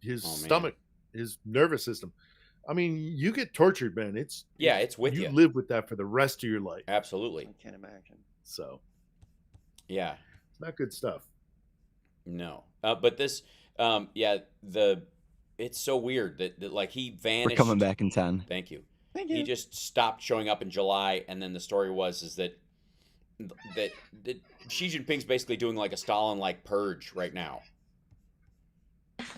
his stomach, his nervous system. I mean, you get tortured, man. It's with you. You live with that for the rest of your life. Absolutely. I can't imagine. So, yeah, it's not good stuff. No, but this, it's so weird that like he vanished. We're coming back in 10. Thank you. He just stopped showing up in July, and then the story is that Xi Jinping's basically doing like a Stalin-like purge right now.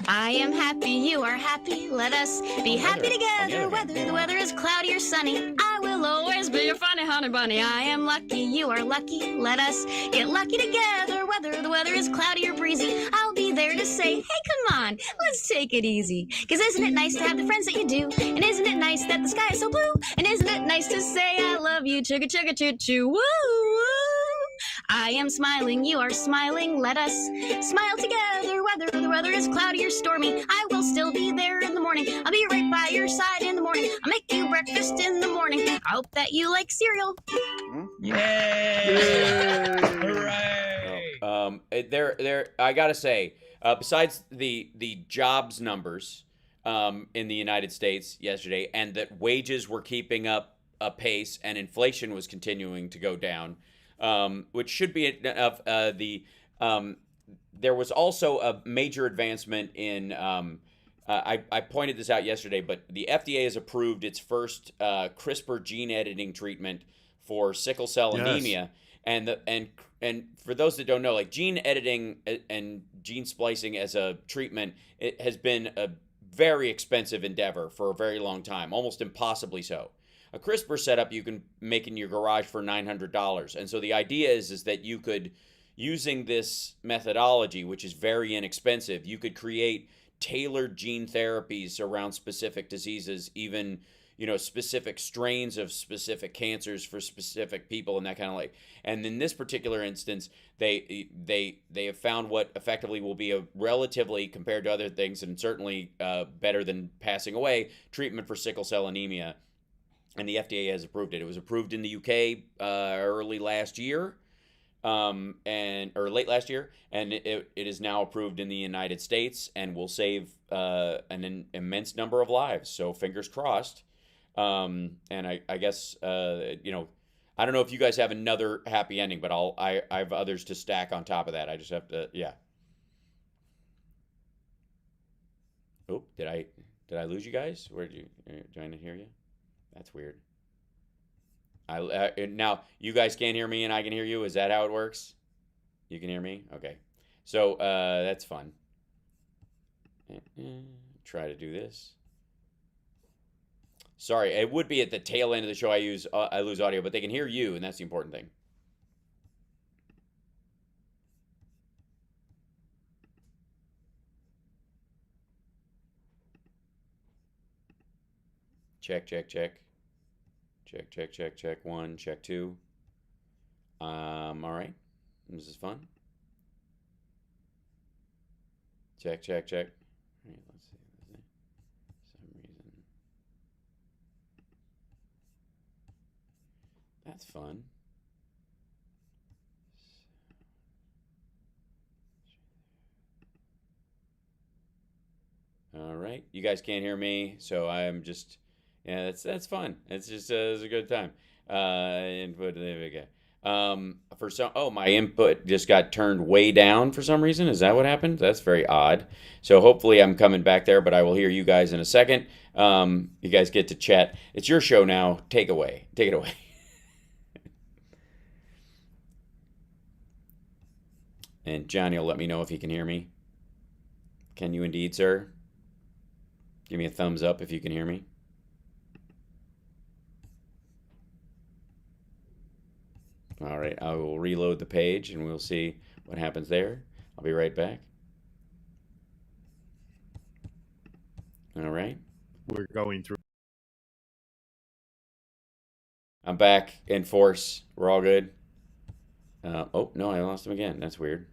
I am happy, you are happy, let us be happy together, whether the weather is cloudy or sunny. I will always be your funny honey bunny. I am lucky, you are lucky, let us get lucky together, whether the weather is cloudy or breezy. I'll be there to say, hey, come on, let's take it easy. Cause isn't it nice to have the friends that you do? And isn't it nice that the sky is so blue? And isn't it nice to say I love you, chugga chugga choo choo, woo woo. I am smiling, you are smiling, let us smile together, whether the weather is cloudy or stormy. I will still be there in the morning, I'll be right by your side in the morning. I'll make you breakfast in the morning, I hope that you like cereal. Yay! Hooray! I gotta say, besides the jobs numbers in the United States yesterday, and that wages were keeping up a pace and inflation was continuing to go down, which should be there was also a major advancement in I pointed this out yesterday, but the FDA has approved its first CRISPR gene editing treatment for sickle cell anemia. And for those that don't know, like gene editing and gene splicing as a treatment, it has been a very expensive endeavor for a very long time, almost impossibly so. A CRISPR setup you can make in your garage for $900. And so the idea is that you could, using this methodology, which is very inexpensive, you could create tailored gene therapies around specific diseases, even, specific strains of specific cancers for specific people and that kind of like. And in this particular instance, they have found what effectively will be a relatively, compared to other things, and certainly better than passing away, treatment for sickle cell anemia. And the FDA has approved it. It was approved in the UK early last year, or late last year, and it is now approved in the United States and will save an immense number of lives. So fingers crossed. And I guess I don't know if you guys have another happy ending, but I have others to stack on top of that. I just have to Oh, did I lose you guys? Where did I not hear you? That's weird. Now you guys can't hear me and I can hear you. Is that how it works? You can hear me? Okay. So that's fun. Try to do this. Sorry, it would be at the tail end of the show I lose audio, but they can hear you, and that's the important thing. Check, check, check. Check, check, check, check. 1, check 2. All right. This is fun. Check, check, check. All right, let's see. For some reason. That's fun. All right. You guys can't hear me, so I'm just... Yeah, that's fun. It's just it's a good time. Input, there we go. For some, my input just got turned way down for some reason. Is that what happened? That's very odd. So hopefully I'm coming back there, but I will hear you guys in a second. You guys get to chat. It's your show now. Take it away. And Johnny will let me know if he can hear me. Can you indeed, sir? Give me a thumbs up if you can hear me. All right, I will reload the page and we'll see what happens there. I'll be right back. All right. We're going through. I'm back in force. We're all good. Oh, no, I lost him again. That's weird.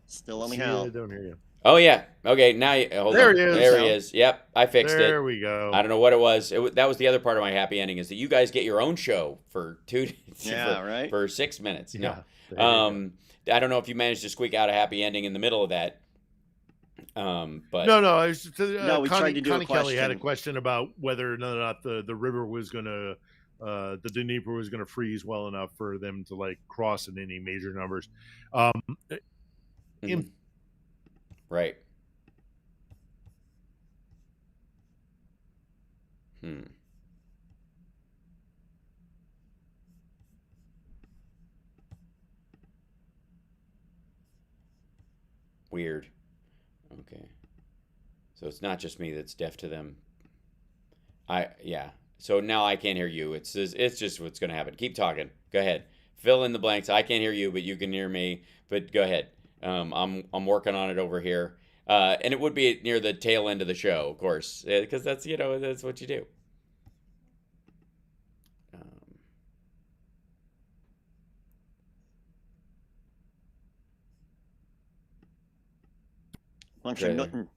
Still only Hal. I don't hear you. Oh, yeah. Okay, now hold on. He is. There he is. Yep, I fixed it. There we go. I don't know what it was. That was the other part of my happy ending is that you guys get your own show for for 6 minutes. Yeah. No. I don't know if you managed to squeak out a happy ending in the middle of that. But no. I was just, no, we tried to do Connie a question. Kelly had a question about whether or not the river was going to, the Dnieper was going to freeze well enough for them to like cross in any major numbers. Right. Weird. Okay. So it's not just me that's deaf to them. Yeah. So now I can't hear you. It's just what's going to happen. Keep talking. Go ahead. Fill in the blanks. I can't hear you, but you can hear me. But go ahead. I'm working on it over here. And it would be near the tail end of the show, of course, because that's that's what you do.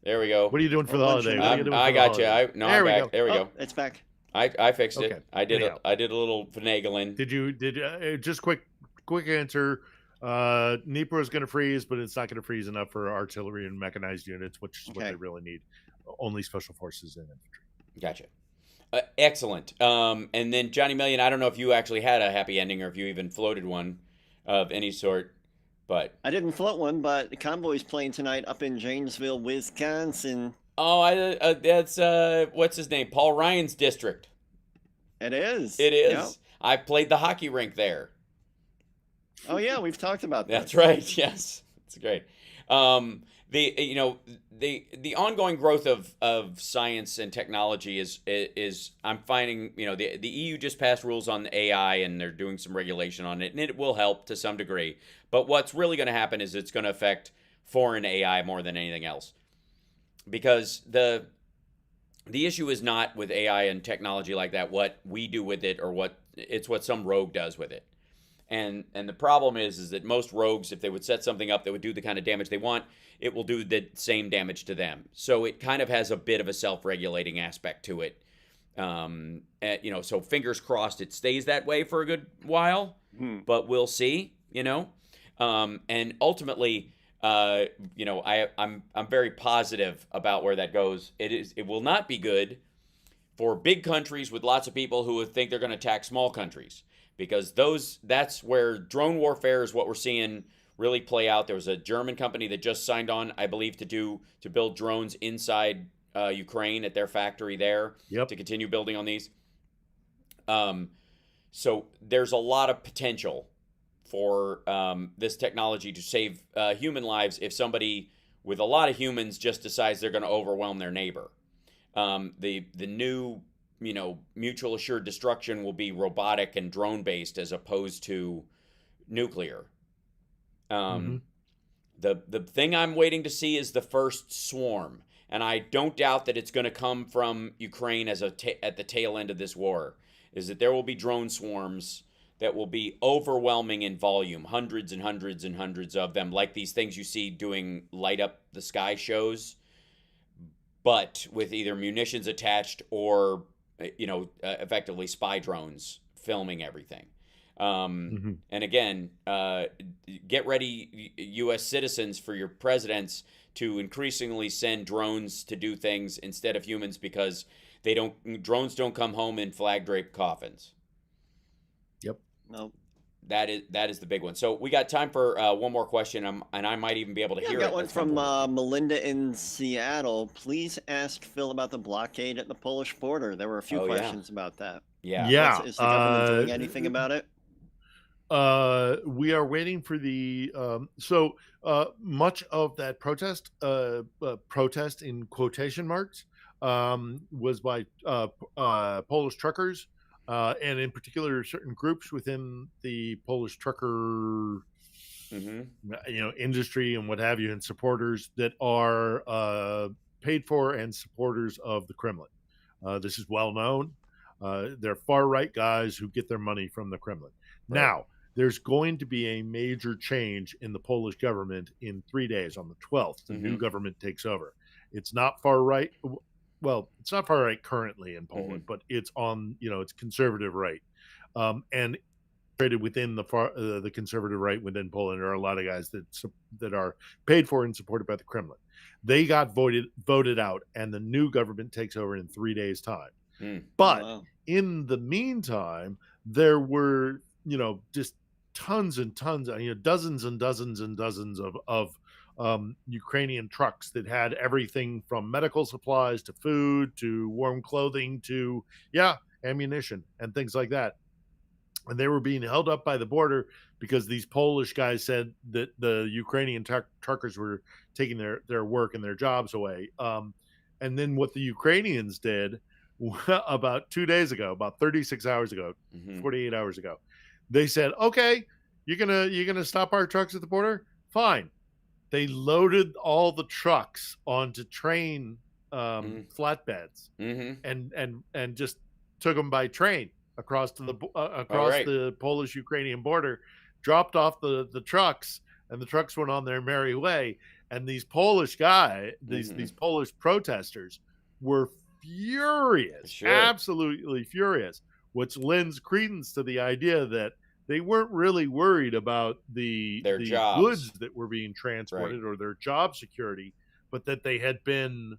There we go. What are you doing for the holiday? I got you. I'm back. There we go. It's back. I fixed it. Okay. I did a little finagling. Did you just quick answer? Dnieper is going to freeze, but it's not going to freeze enough for artillery and mechanized units, which is what they really need. Only special forces and infantry. Gotcha. Excellent. And then Johnny Million, I don't know if you actually had a happy ending or if you even floated one of any sort, but I didn't float one, but the Convoy's playing tonight up in Janesville, Wisconsin. Oh, that's what's his name? Paul Ryan's district. It is. It is. Yep. I played the hockey rink there. Oh yeah, we've talked about that. That's right. Yes, it's great. The ongoing growth of science and technology is I'm finding the EU just passed rules on AI and they're doing some regulation on it, and it will help to some degree. But what's really going to happen is it's going to affect foreign AI more than anything else, because the issue is not with AI and technology like that what we do with it or what some rogue does with it. And the problem is that most rogues, if they would set something up that would do the kind of damage they want, it will do the same damage to them. So it kind of has a bit of a self-regulating aspect to it. So fingers crossed it stays that way for a good while, but we'll see, and ultimately, I'm very positive about where that goes. It will not be good for big countries with lots of people who think they're going to attack small countries. Because that's where drone warfare is what we're seeing really play out. There was a German company that just signed on, I believe, to build drones inside Ukraine at their factory there to continue building on these. So there's a lot of potential for this technology to save human lives if somebody with a lot of humans just decides they're going to overwhelm their neighbor. The new, mutual assured destruction will be robotic and drone based as opposed to nuclear. The thing I'm waiting to see is the first swarm, and I don't doubt that it's going to come from Ukraine as at the tail end of this war. Is that there will be drone swarms that will be overwhelming in volume, hundreds and hundreds and hundreds of them, like these things you see doing light up the sky shows, but with either munitions attached or, effectively spy drones filming everything. And again, get ready, U.S. citizens, for your presidents to increasingly send drones to do things instead of humans, because drones don't come home in flag draped coffins. Yep. No. That is the big one. So we got time for one more question, and I might even be able to hear it. I got one from Melinda in Seattle. Please ask Phil about the blockade at the Polish border. There were a few questions about that. Yeah. Is the government doing anything about it? We are waiting for the much of that protest in quotation marks, was by Polish truckers, and in particular certain groups within the Polish trucker industry and what have you, and supporters that are paid for and supporters of the Kremlin. This is well known. They're far right guys who get their money from the Kremlin. Right. Now, there's going to be a major change in the Polish government in 3 days. On the 12th, the new government takes over. It's not far right. Well, it's not far right currently in Poland, but it's on, it's conservative right. And traded within the conservative right within Poland are a lot of guys that are paid for and supported by the Kremlin. They got voted out, and the new government takes over in 3 days' time. But in the meantime, there were, just tons and tons, dozens and dozens and dozens of Ukrainian trucks that had everything from medical supplies to food to warm clothing to ammunition and things like that. And they were being held up by the border because these Polish guys said that the Ukrainian truckers were taking their work and their jobs away. And then what the Ukrainians did about 2 days ago, about 36 hours ago, 48 hours ago, they said, okay, you're gonna stop our trucks at the border? Fine. They loaded all the trucks onto train flatbeds and just took them by train across to the the Polish-Ukrainian border, dropped off the trucks, and the trucks went on their merry way. And these Polish these Polish protesters were furious, absolutely furious, which lends credence to the idea that they weren't really worried about the goods that were being transported or their job security, but that they'd been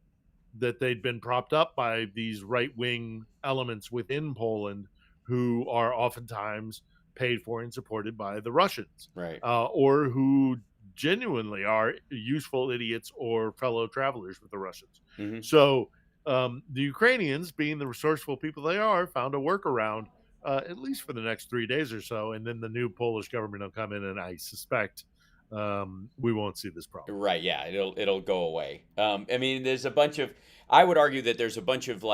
propped up by these right-wing elements within Poland who are oftentimes paid for and supported by the Russians, or who genuinely are useful idiots or fellow travelers with the Russians. So the Ukrainians, being the resourceful people they are, found a workaround, at least for the next 3 days or so, and then the new Polish government will come in, and I suspect we won't see this problem. Right? Yeah, it'll go away. I mean, there's a bunch of. I would argue that there's a bunch of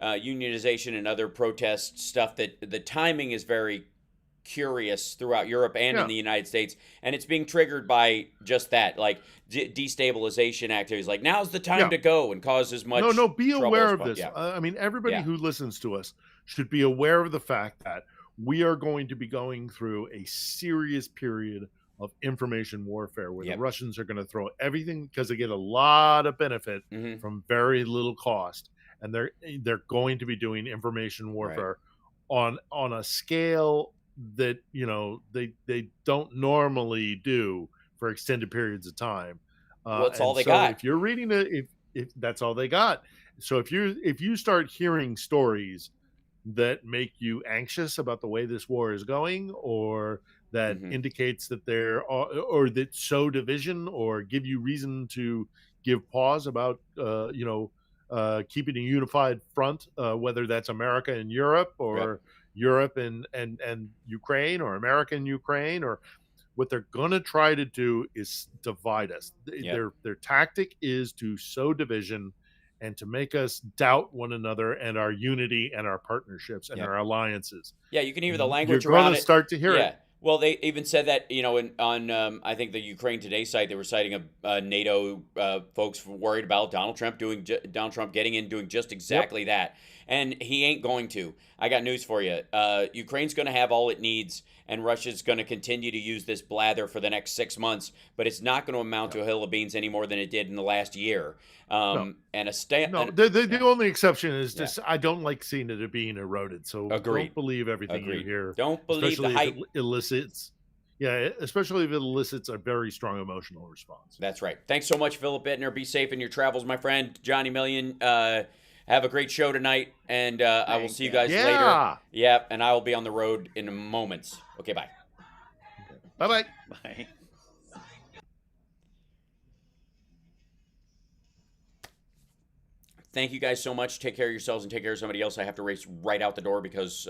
unionization and other protest stuff that the timing is very curious throughout Europe and in the United States, and it's being triggered by just that, destabilization activities. Like, now's the time to go and cause as much. Be aware of this. I mean, everybody who listens to us should be aware of the fact that we are going to be going through a serious period of information warfare where the Russians are going to throw everything, because they get a lot of benefit from very little cost, and they're going to be doing information warfare on a scale that they don't normally do for extended periods of time. Well, that's all they got. If you're reading it, if that's all they got, so if you start hearing stories that make you anxious about the way this war is going, or that indicates that there are, or that sow division, or give you reason to give pause about keeping a unified front, whether that's America and Europe or Europe and Ukraine or America and Ukraine, or what they're going to try to do is divide us. Their tactic is to sow division and to make us doubt one another and our unity and our partnerships and our alliances. Yeah, you can hear the language You're around going to start to hear it. Well, they even said that, on I think the Ukraine Today site, they were citing a NATO folks worried about Donald Trump getting in, doing just exactly that. And he ain't going to. I got news for you. Ukraine's going to have all it needs, and Russia's going to continue to use this blather for the next 6 months, but it's not going to amount to a hill of beans any more than it did in the last year. And the only exception is just I don't like seeing it being eroded. So don't believe everything you hear. Don't believe the hype. If it elicits, especially if it elicits a very strong emotional response. That's right. Thanks so much, Philip Bittner. Be safe in your travels, my friend. Johnny Million, have a great show tonight, and I will see you guys later. Yeah, and I will be on the road in moments. Okay, bye. Bye-bye. Bye. Thank you guys so much. Take care of yourselves and take care of somebody else. I have to race right out the door because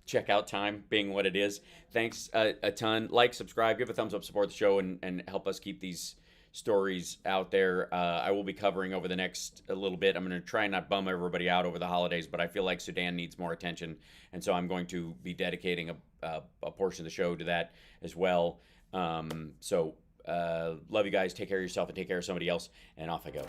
checkout time being what it is. Thanks a ton. Like, subscribe, give a thumbs up, support the show, and help us keep these stories out there. I will be covering over the next a little bit. I'm going to try and not bum everybody out over the holidays, but I feel like Sudan needs more attention, and so I'm going to be dedicating a portion of the show to that as well. Love you guys. Take care of yourself and take care of somebody else, and off I go.